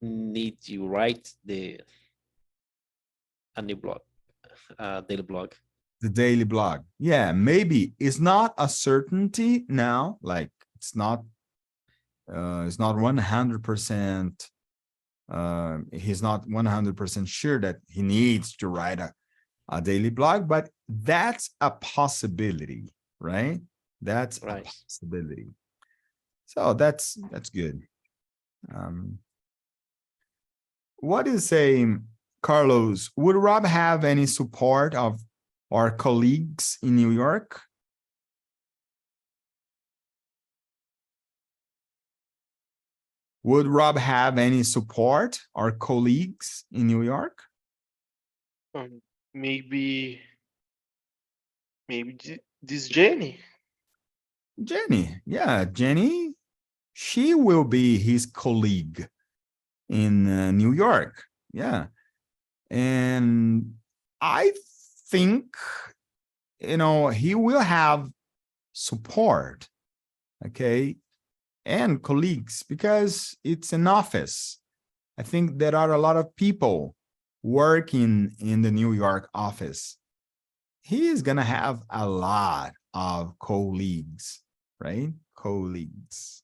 need to write a new blog, daily blog. The daily blog. Yeah, maybe it's not a certainty now. Like it's not 100%. He's not 100% sure that he needs to write a daily blog, but that's a possibility, right? That's Right. a possibility. So that's good. What is saying, Carlos? Would Rob have any support of our colleagues in New York? Would Rob have any support or colleagues in New York? Maybe this Jenny. Jenny, yeah, Jenny, she will be his colleague in New York. Yeah. And I think, he will have support, okay, and colleagues because it's an office. I think there are a lot of people working in the New York office. He is going to have a lot of colleagues, right? Colleagues.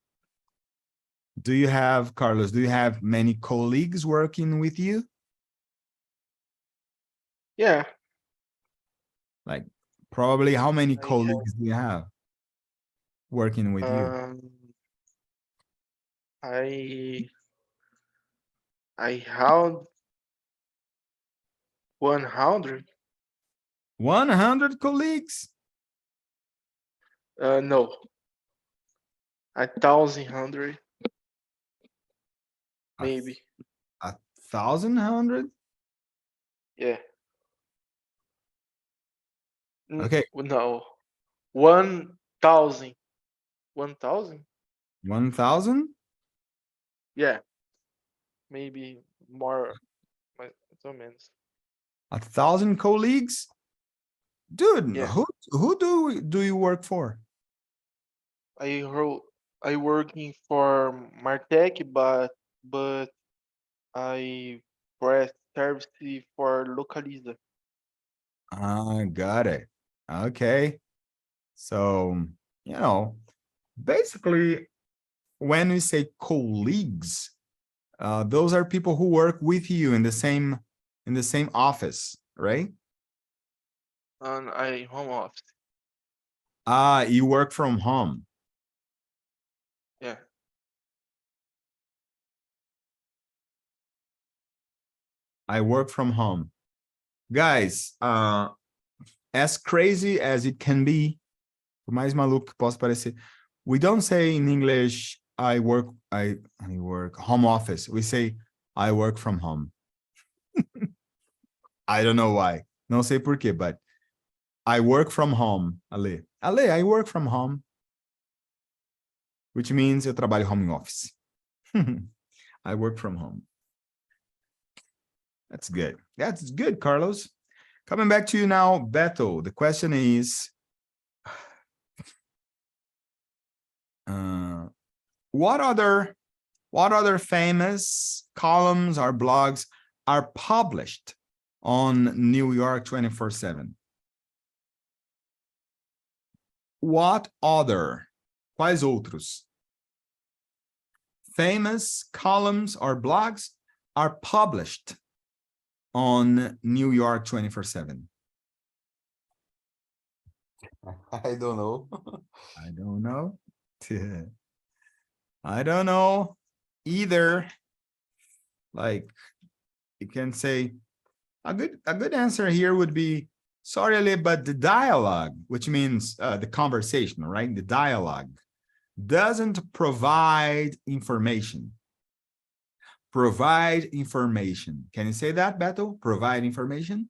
Do you have, Carlos, do you have many colleagues working with you? Yeah, Like probably how many I colleagues do you have working with you? I have 100. 100 colleagues? No, 1,100 maybe. 1,100? Yeah. Okay. No, 1,000. 1,000? 1,000? Yeah, maybe more, mais ou menos. 1,000 colleagues? Dude, Yeah. who do you work for? I working for Martech, but I press service for Localiza. I got it. Okay. So, basically, when we say colleagues, those are people who work with you in the same office, right? And I home office. You work from home. Yeah. I work from home. Guys, as crazy as it can be, por mais maluco que possa parecer, we don't say in English, I work home office. We say, I work from home. I don't know why. Não sei por quê, but I work from home, Ale. Ale, I work from home. Which means eu trabalho home office. I work from home. That's good. That's good, Carlos. Coming back to you now, Beto. The question is, what other famous columns or blogs are published on New York 24/7? What other? Quais outros? Famous columns or blogs are published on New York 24/7? I don't know. I don't know. I don't know either. Like, you can say a good answer here would be, sorry, Ale, but the dialogue, which means the conversation, right? The dialogue doesn't provide information. Provide information. Can you say that, Beto? Provide information?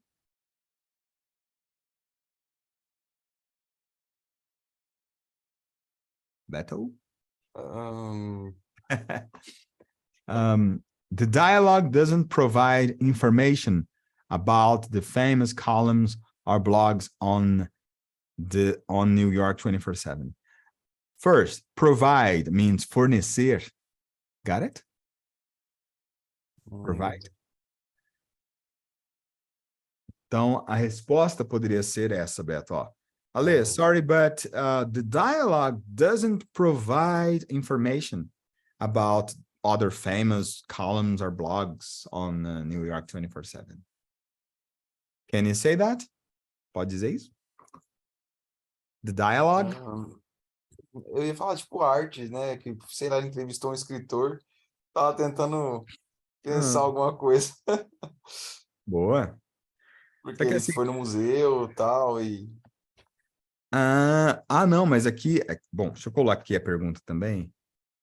Beto? The dialogue doesn't provide information about the famous columns or blogs on New York 24/7. First, provide means fornecer. Got it? Provide. Então, a resposta poderia ser essa, Beto. Ó. Ale, sorry, but the dialogue doesn't provide information about other famous columns or blogs on New York 24/7. Can you say that? Pode dizer isso? The dialogue? Eu ia falar, tipo, artes, né? Que, sei lá, ele entrevistou um escritor, tava tentando pensar alguma coisa. Boa. Porque ele assim, foi no museu e tal, e... não, mas aqui... Bom, deixa eu colocar aqui a pergunta também.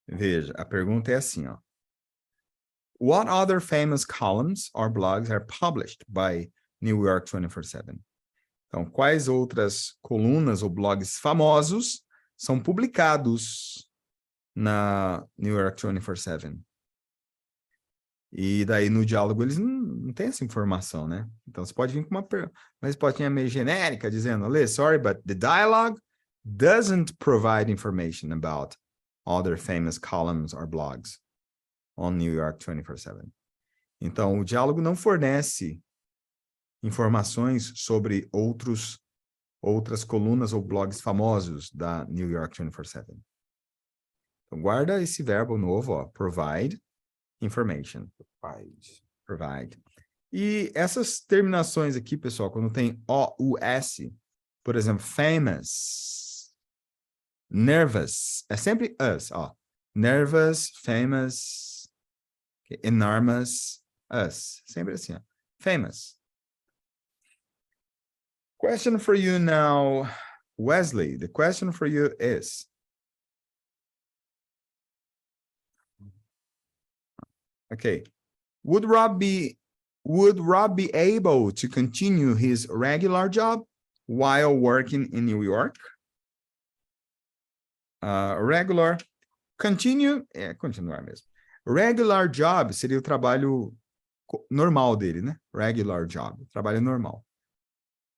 Veja, a pergunta é assim, ó. What other famous columns or blogs are published by New York 24/7? Então, quais outras colunas ou blogs famosos são publicados na New York 24/7? E daí no diálogo eles não têm essa informação, né? Então você pode vir com uma respostinha meio genérica dizendo, Ale, sorry, but the dialogue doesn't provide information about other famous columns or blogs on New York 24/7. Então o diálogo não fornece informações sobre outras colunas ou blogs famosos da New York 24/7. Então guarda esse verbo novo, ó, provide information. Provide. E essas terminações aqui, pessoal, quando tem O-U-S, por exemplo, famous, nervous, é sempre us, ó. Nervous, famous, enormous, us. Sempre assim, ó. Famous. Question for you now, Wesley. The question for you is, okay, would Rob be able to continue his regular job while working in New York? Regular, continuar mesmo. Regular job seria o trabalho normal dele, né? Regular job, trabalho normal.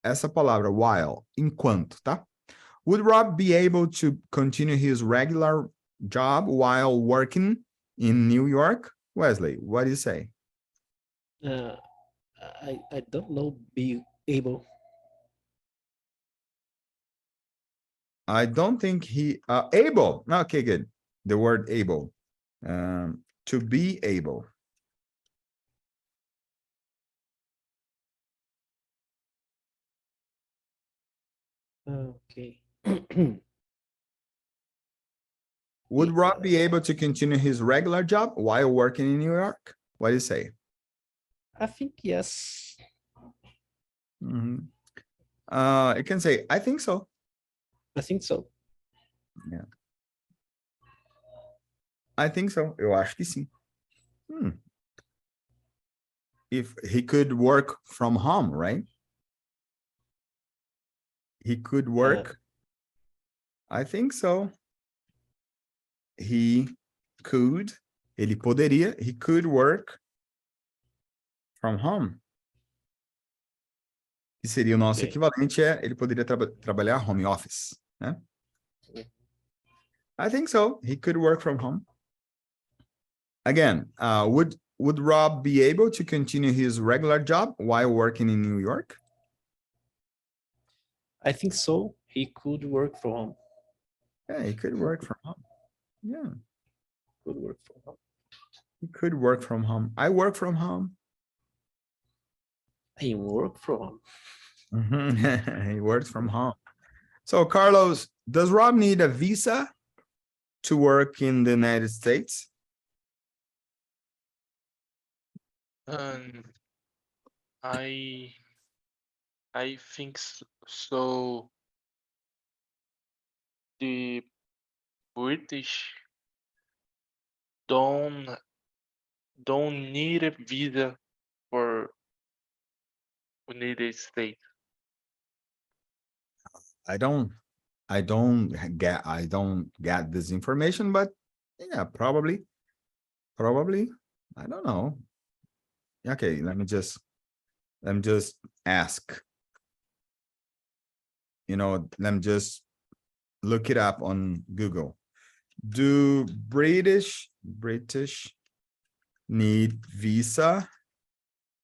Essa palavra, while, enquanto, tá? Would Rob be able to continue his regular job while working in New York? Wesley, what do you say? I don't know be able. I don't think he able. Okay, good. The word able. To be able. Okay. Would Rob be able to continue his regular job while working in New York? What do you say? I think yes. Mhm. You can say, I think so. I think so. I think so. Eu acho que sim. If he could work from home, right? He could work. I think so. He could. Ele poderia. He could work from home. Que seria o nosso Okay. equivalente ele poderia trabalhar home office, né? I think so. He could work from home. Again, would Rob be able to continue his regular job while working in New York? I think so. He could work from home. Yeah, he could work from home. Yeah, Could work from home. he could work from home. I work from home. He work from home. He works from home. So, Carlos, does Rob need a visa to work in the United States? I think so. The British don't need a visa for United States. I don't get this information, but yeah, probably. I don't know. Okay, let me just ask. Let me just look it up on Google. Do British need visa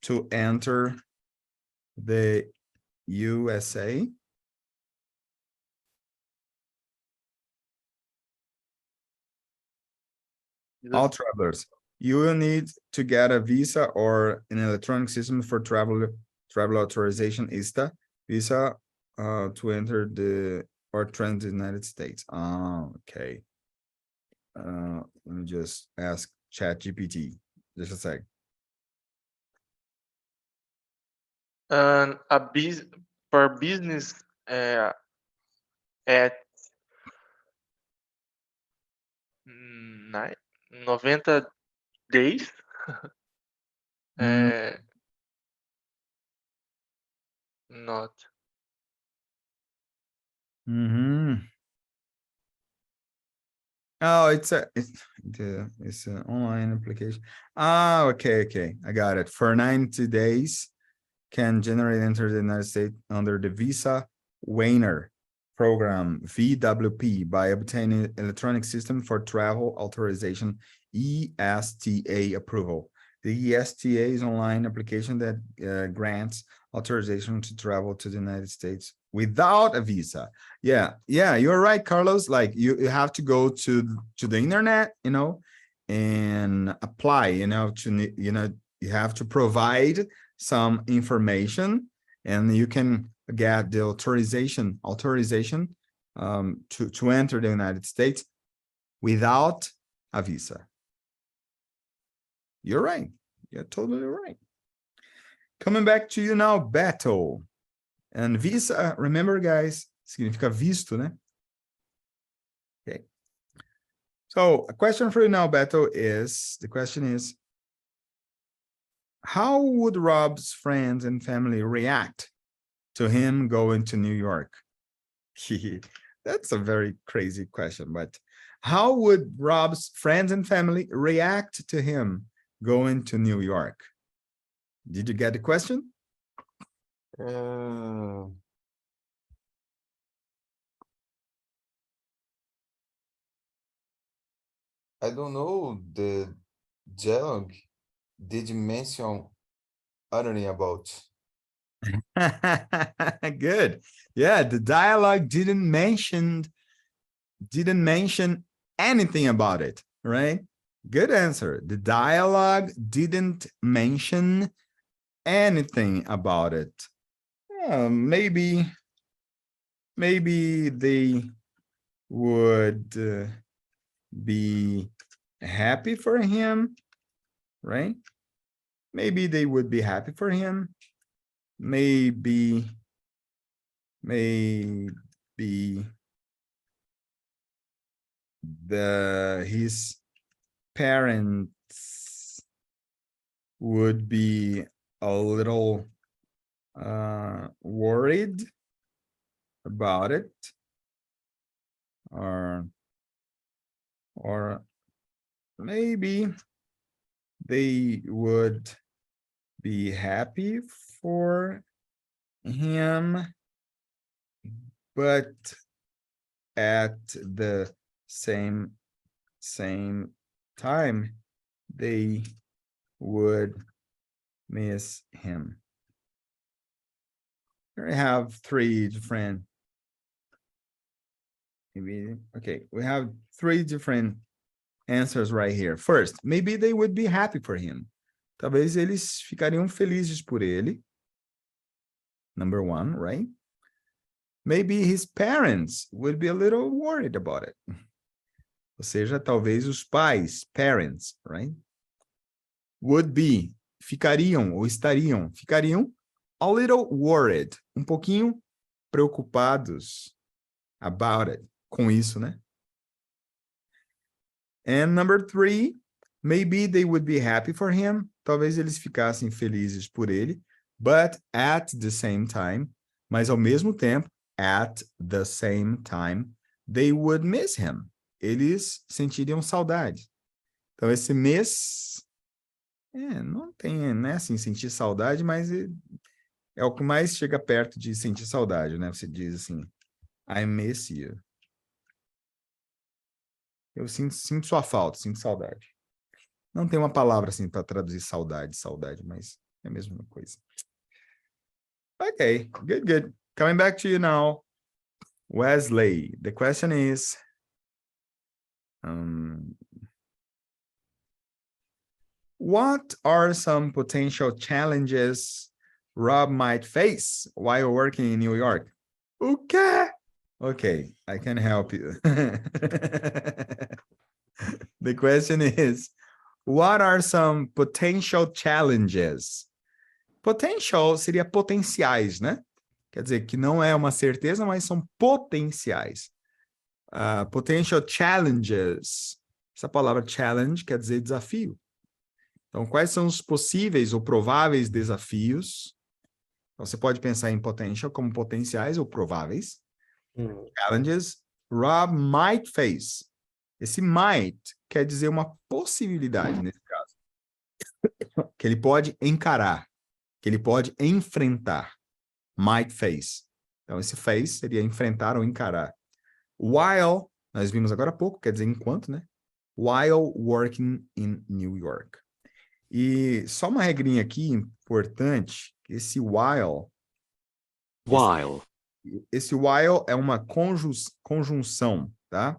to enter the USA? All travelers, you will need to get a visa or an electronic system for travel authorization ISTA visa to enter the or transit the United States. Okay. Let me just ask ChatGPT. Just a sec. And for business at 90 days. Not. Oh, it's an online application. Okay. I got it. For 90 days, can generate enter the United States under the Visa Waiver Program, VWP, by obtaining electronic system for travel authorization, ESTA approval. The ESTA is online application that grants authorization to travel to the United States without a visa. Yeah, you're right, Carlos. Like you have to go to the internet, and apply, you have to provide some information, and you can get the authorization to enter the United States without a visa. You're right. You're totally right. Coming back to you now, Beto. And visa, remember, guys, significa visto, né? Okay. So a question for you now, Beto, the question is, how would Rob's friends and family react to him going to New York? That's a very crazy question, but how would Rob's friends and family react to him going to New York? Did you get the question? I don't know. The dialogue did mention anything about. Good. Yeah, the dialogue didn't mention didn't mention anything about it, right? Good answer. The dialogue didn't mention anything about it. Maybe they would be happy for him, right? Maybe they would be happy for him. Maybe his parents would be a little worried about it, or maybe they would be happy for him, but at the same time, they would miss him. Here we have three different, okay, we have three different answers right here. First, maybe they would be happy for him. Talvez eles ficariam felizes por ele. Number one, right? Maybe his parents would be a little worried about it. Ou seja, talvez os pais, parents, right? Would be, ficariam ou ficariam a little worried, pouquinho preocupados about it, com isso, né? And number three, maybe they would be happy for him. Talvez eles ficassem felizes por ele, but at the same time, mas ao mesmo tempo, at the same time, they would miss him. Eles sentiriam saudade. Então, esse miss, não tem, né, assim, sentir saudade, mas é o que mais chega perto de sentir saudade, né? Você diz assim, I miss you. Eu sinto sua falta, sinto saudade. Não tem uma palavra assim para traduzir saudade, mas é a mesma coisa. Okay, good. Coming back to you now, Wesley. The question is, what are some potential challenges Rob might face while working in New York? Okay, I can help you. The question is, what are some potential challenges? Potential seria potenciais, né? Quer dizer, que não é uma certeza, mas são potenciais. Potential challenges. Essa palavra challenge quer dizer desafio. Então, quais são os possíveis ou prováveis desafios? Então, você pode pensar em potential como potenciais ou prováveis. Challenges Rob might face. Esse might quer dizer uma possibilidade, nesse caso. Que ele pode encarar, que ele pode enfrentar. Might face. Então, esse face seria enfrentar ou encarar. While, nós vimos agora há pouco, quer dizer enquanto, né? While working in New York. E só uma regrinha aqui importante, esse while. Esse while é uma conjunção, tá?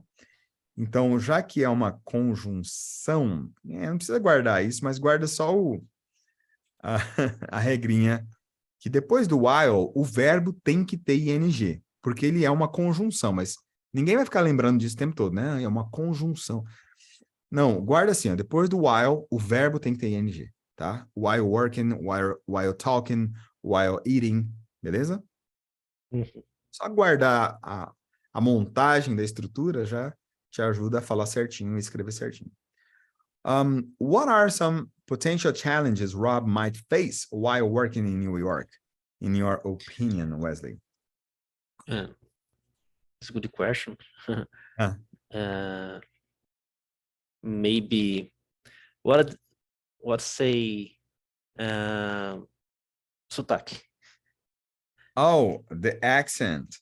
Então, já que é uma conjunção, não precisa guardar isso, mas guarda só a regrinha, que depois do while, o verbo tem que ter ing, porque ele é uma conjunção, mas ninguém vai ficar lembrando disso o tempo todo, né? É uma conjunção. Não, guarda assim, ó, depois do while, o verbo tem que ter ing, tá? While working, while talking, while eating, beleza? Só guardar a montagem da estrutura já te ajuda a falar certinho e escrever certinho. What are some potential challenges Rob might face while working in New York, in your opinion, Wesley? It's a good question. Ah. Maybe what say sotaque? Oh, the accent.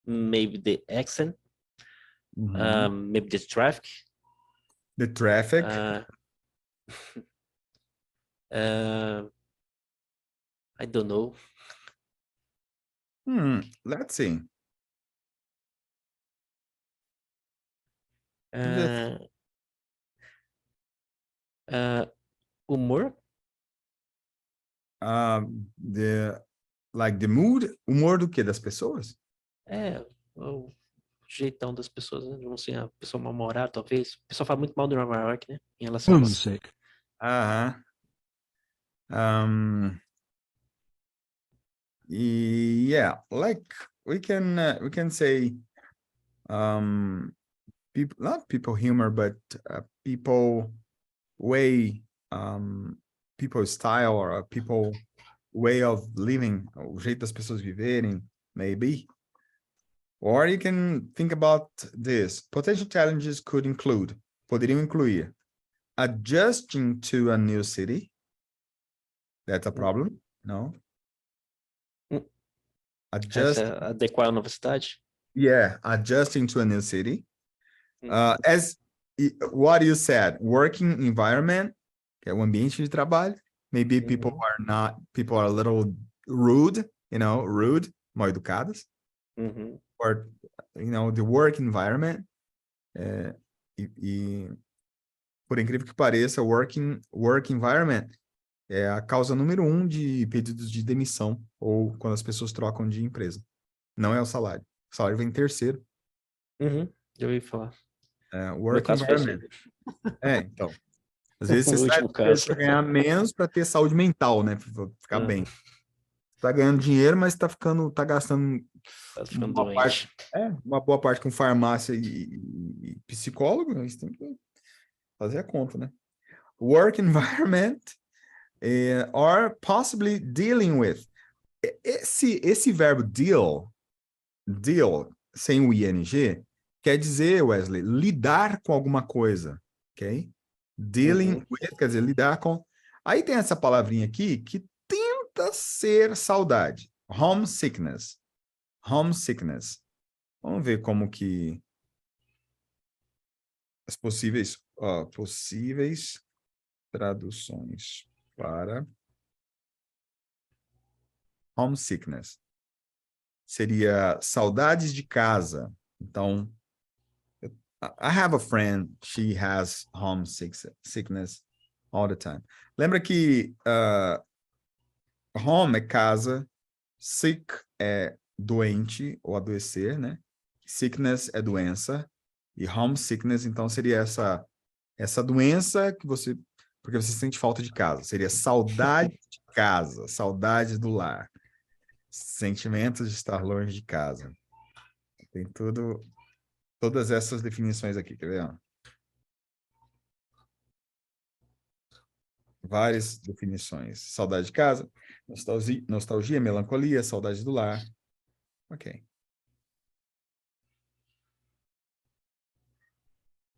Maybe the accent. Maybe the traffic. The traffic. I don't know. Let's see. Ah, humor? The mood, humor do quê? Das pessoas? O jeitão das pessoas, né? Não sei, a pessoa mal-humorada, talvez. O pessoal fala muito mal de Nova York, né? Em relação a isso. Aham. Yeah, like we can say people, not people humor, but people way, people style, or people way of living, o jeito das pessoas viverem, maybe. Or you can think about this. Potential challenges could include, poderiam incluir, adjusting to a new city. That's a problem, no? Adjust, Adequar a nova cidade? yeah, adjusting to a new city. Uhum. As what you said, working environment, que é o ambiente de trabalho. Maybe people are a little rude, rude, mal educadas. Or, the work environment. Por incrível que pareça, work environment é a causa número 1 de pedidos de demissão ou quando as pessoas trocam de empresa. Não é o salário. O salário vem em terceiro. Já ouvi falar. No meu Work caso foi assim. environment. Então. Às vezes No você sai último caso. para ganhar menos para ter saúde mental, né? Pra ficar bem. Tá ganhando dinheiro, mas tá gastando Tá ficando uma doente. uma boa parte com farmácia e psicólogo, né? Você tem que fazer a conta, né? Work environment, or possibly dealing with. Esse verbo deal, sem o ing, quer dizer, Wesley, lidar com alguma coisa, ok? Dealing with, quer dizer, lidar com... Aí tem essa palavrinha aqui que tenta ser saudade. Homesickness. Homesickness. Vamos ver como que as possíveis traduções para homesickness. Seria saudades de casa. Então, I have a friend, she has homesickness all the time. Lembra que home é casa, sick é doente ou adoecer, né? Sickness é doença, e homesickness, então, seria essa doença que porque você sente falta de casa. Seria saudade de casa, saudade do lar. Sentimentos de estar longe de casa. Tem todas essas definições aqui, quer ver? Várias definições. Saudade de casa, nostalgia, melancolia, saudade do lar. Ok.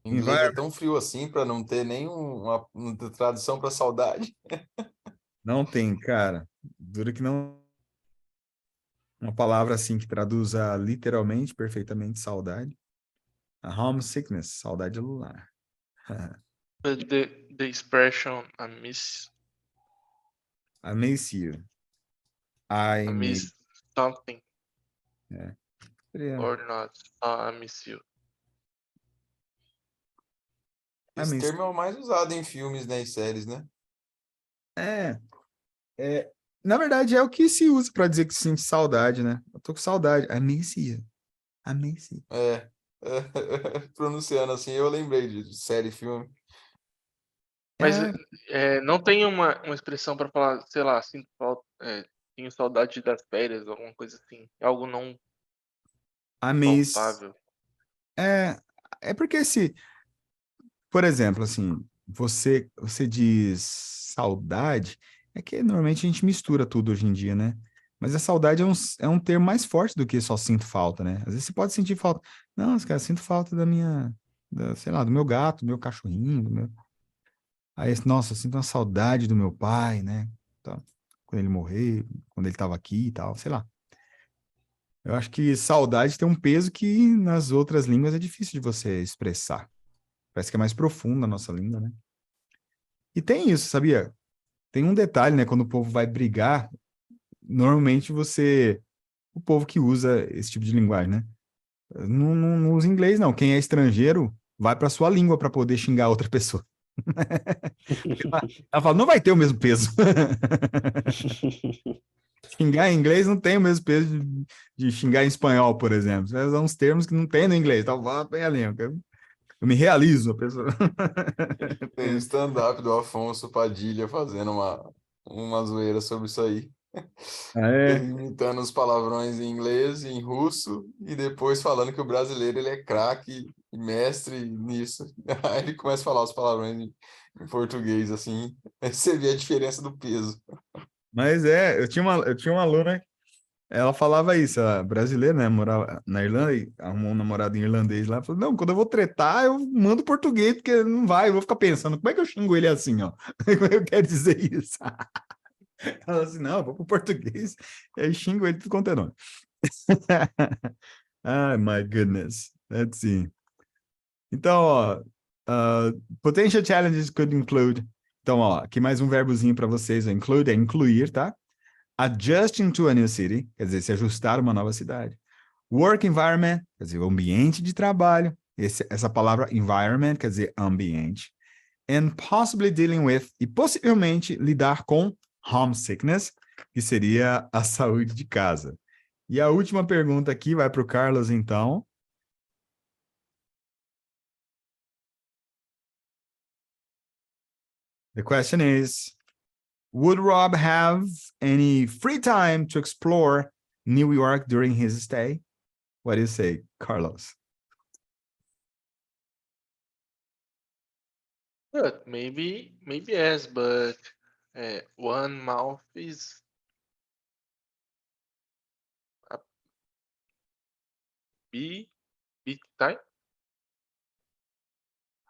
O inglês é tão frio assim para não ter nenhuma tradução para saudade. Não tem, cara. Dura que não. Uma palavra assim que traduza literalmente, perfeitamente, saudade. A homesickness, saudade do lar. But the expression I miss I I miss. miss something Seria, or not. I miss you. Esse termo é o mais usado em filmes, né, e séries, né? na verdade, é o que se usa para dizer que sente saudade, né? Eu tô com saudade. I miss you. I miss you. Pronunciando assim, eu lembrei de série e filme. Mas não tem uma expressão para falar, sei lá, sinto falta, tenho saudade das férias, alguma coisa assim. É algo não I miss. palpável. É porque por exemplo, assim, você diz saudade, é que normalmente a gente mistura tudo hoje em dia, né? Mas a saudade é um termo mais forte do que só sinto falta, né? Às vezes você pode sentir falta. Não, cara, sinto falta sei lá, do meu gato, do meu cachorrinho, do meu... Aí, nossa, eu sinto uma saudade do meu pai, né? Então, quando ele morreu, quando ele estava aqui e tal, sei lá. Eu acho que saudade tem um peso que nas outras línguas é difícil de você expressar. Parece que é mais profundo a nossa língua, né? E tem isso, sabia? Tem um detalhe, né? Quando o povo vai brigar, normalmente você o povo que usa esse tipo de linguagem, né? Não usa inglês, não. Quem é estrangeiro vai para sua língua para poder xingar outra pessoa. Ela fala, não vai ter o mesmo peso. Xingar em inglês não tem o mesmo peso de xingar em espanhol, por exemplo. Você vai usar uns termos que não tem no inglês. Então, volta bem a língua. Eu me realizo, a pessoa. Tem o stand-up do Afonso Padilha fazendo uma zoeira sobre isso aí. Ah, é? Ele imitando os palavrões em inglês e em russo, e depois falando que o brasileiro ele é craque e mestre nisso. Aí ele começa a falar os palavrões em português, assim. Aí você vê a diferença do peso. Mas eu tinha uma aluna, ela falava isso, ela, brasileira, né? Morava na Irlanda e arrumou um namorado em irlandês lá. Falou, não, quando eu vou tretar, eu mando português, porque não vai, eu vou ficar pensando, como é que eu xingo ele assim, ó? Como é que eu quero dizer isso? Ela falou assim, não, eu vou pro português, e aí xingo ele tudo quanto é nome. Ah, my goodness. Let's see. Então, ó, potential challenges could include. Então, ó, aqui mais um verbozinho para vocês. Ó, include é incluir, tá? Adjusting to a new city, quer dizer, se ajustar a uma nova cidade. Work environment, quer dizer, o ambiente de trabalho. Essa palavra environment quer dizer ambiente. And possibly dealing with, e possivelmente lidar com homesickness, que seria a saúde de casa. E a última pergunta aqui vai para o Carlos, então. The question is, would Rob have any free time to explore New York during his stay? What do you say, Carlos? But maybe yes, but 1 month is a bit time,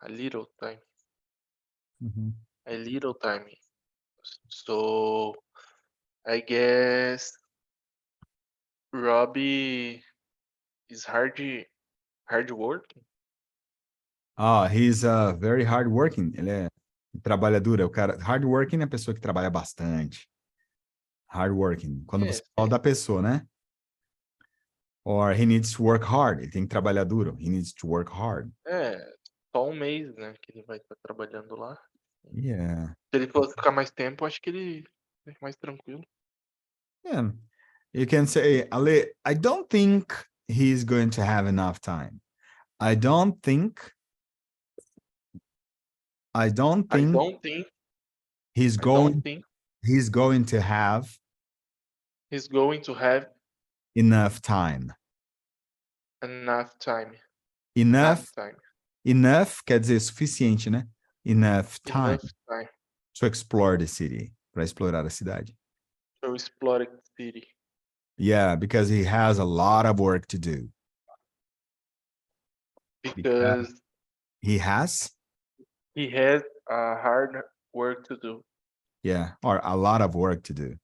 a little time, Mhm. a little time. So I guess Robbie is hard working. He's very hardworking. Ele é trabalhador. É o cara. Hardworking é a pessoa que trabalha bastante. Hardworking. Quando você fala da pessoa, né? Or he needs to work hard. Ele tem que trabalhar duro. He needs to work hard. Só um mês, né, que ele vai estar trabalhando lá. Yeah. Se ele fosse ficar mais tempo, acho que ele é mais tranquilo. Yeah. You can say, Ale, I don't think he's going to have enough time. I don't think I don't think he's I don't going think he's going to have he's going to have enough time. enough time. Enough quer dizer suficiente, né? Enough time Enough time to explore the city, para explorar a cidade. to explore the city. Yeah, because he has a lot of work to do. Because He has, he has a hard work to do. yeah, or a lot of work to do.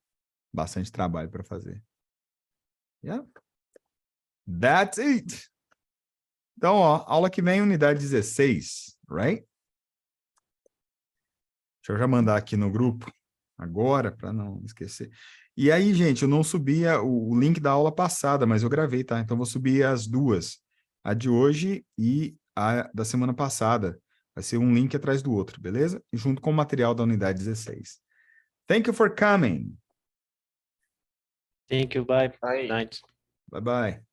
Bastante trabalho para fazer. Yeah. That's it. Então, ó, aula que vem, unidade 16, right? Deixa eu já mandar aqui no grupo agora, para não esquecer. E aí, gente, eu não subia o link da aula passada, mas eu gravei, tá? Então, vou subir as duas. A de hoje e a da semana passada. Vai ser um link atrás do outro, beleza? E junto com o material da unidade 16. Thank you for coming. Thank you, bye. Aí. Night. Bye-bye.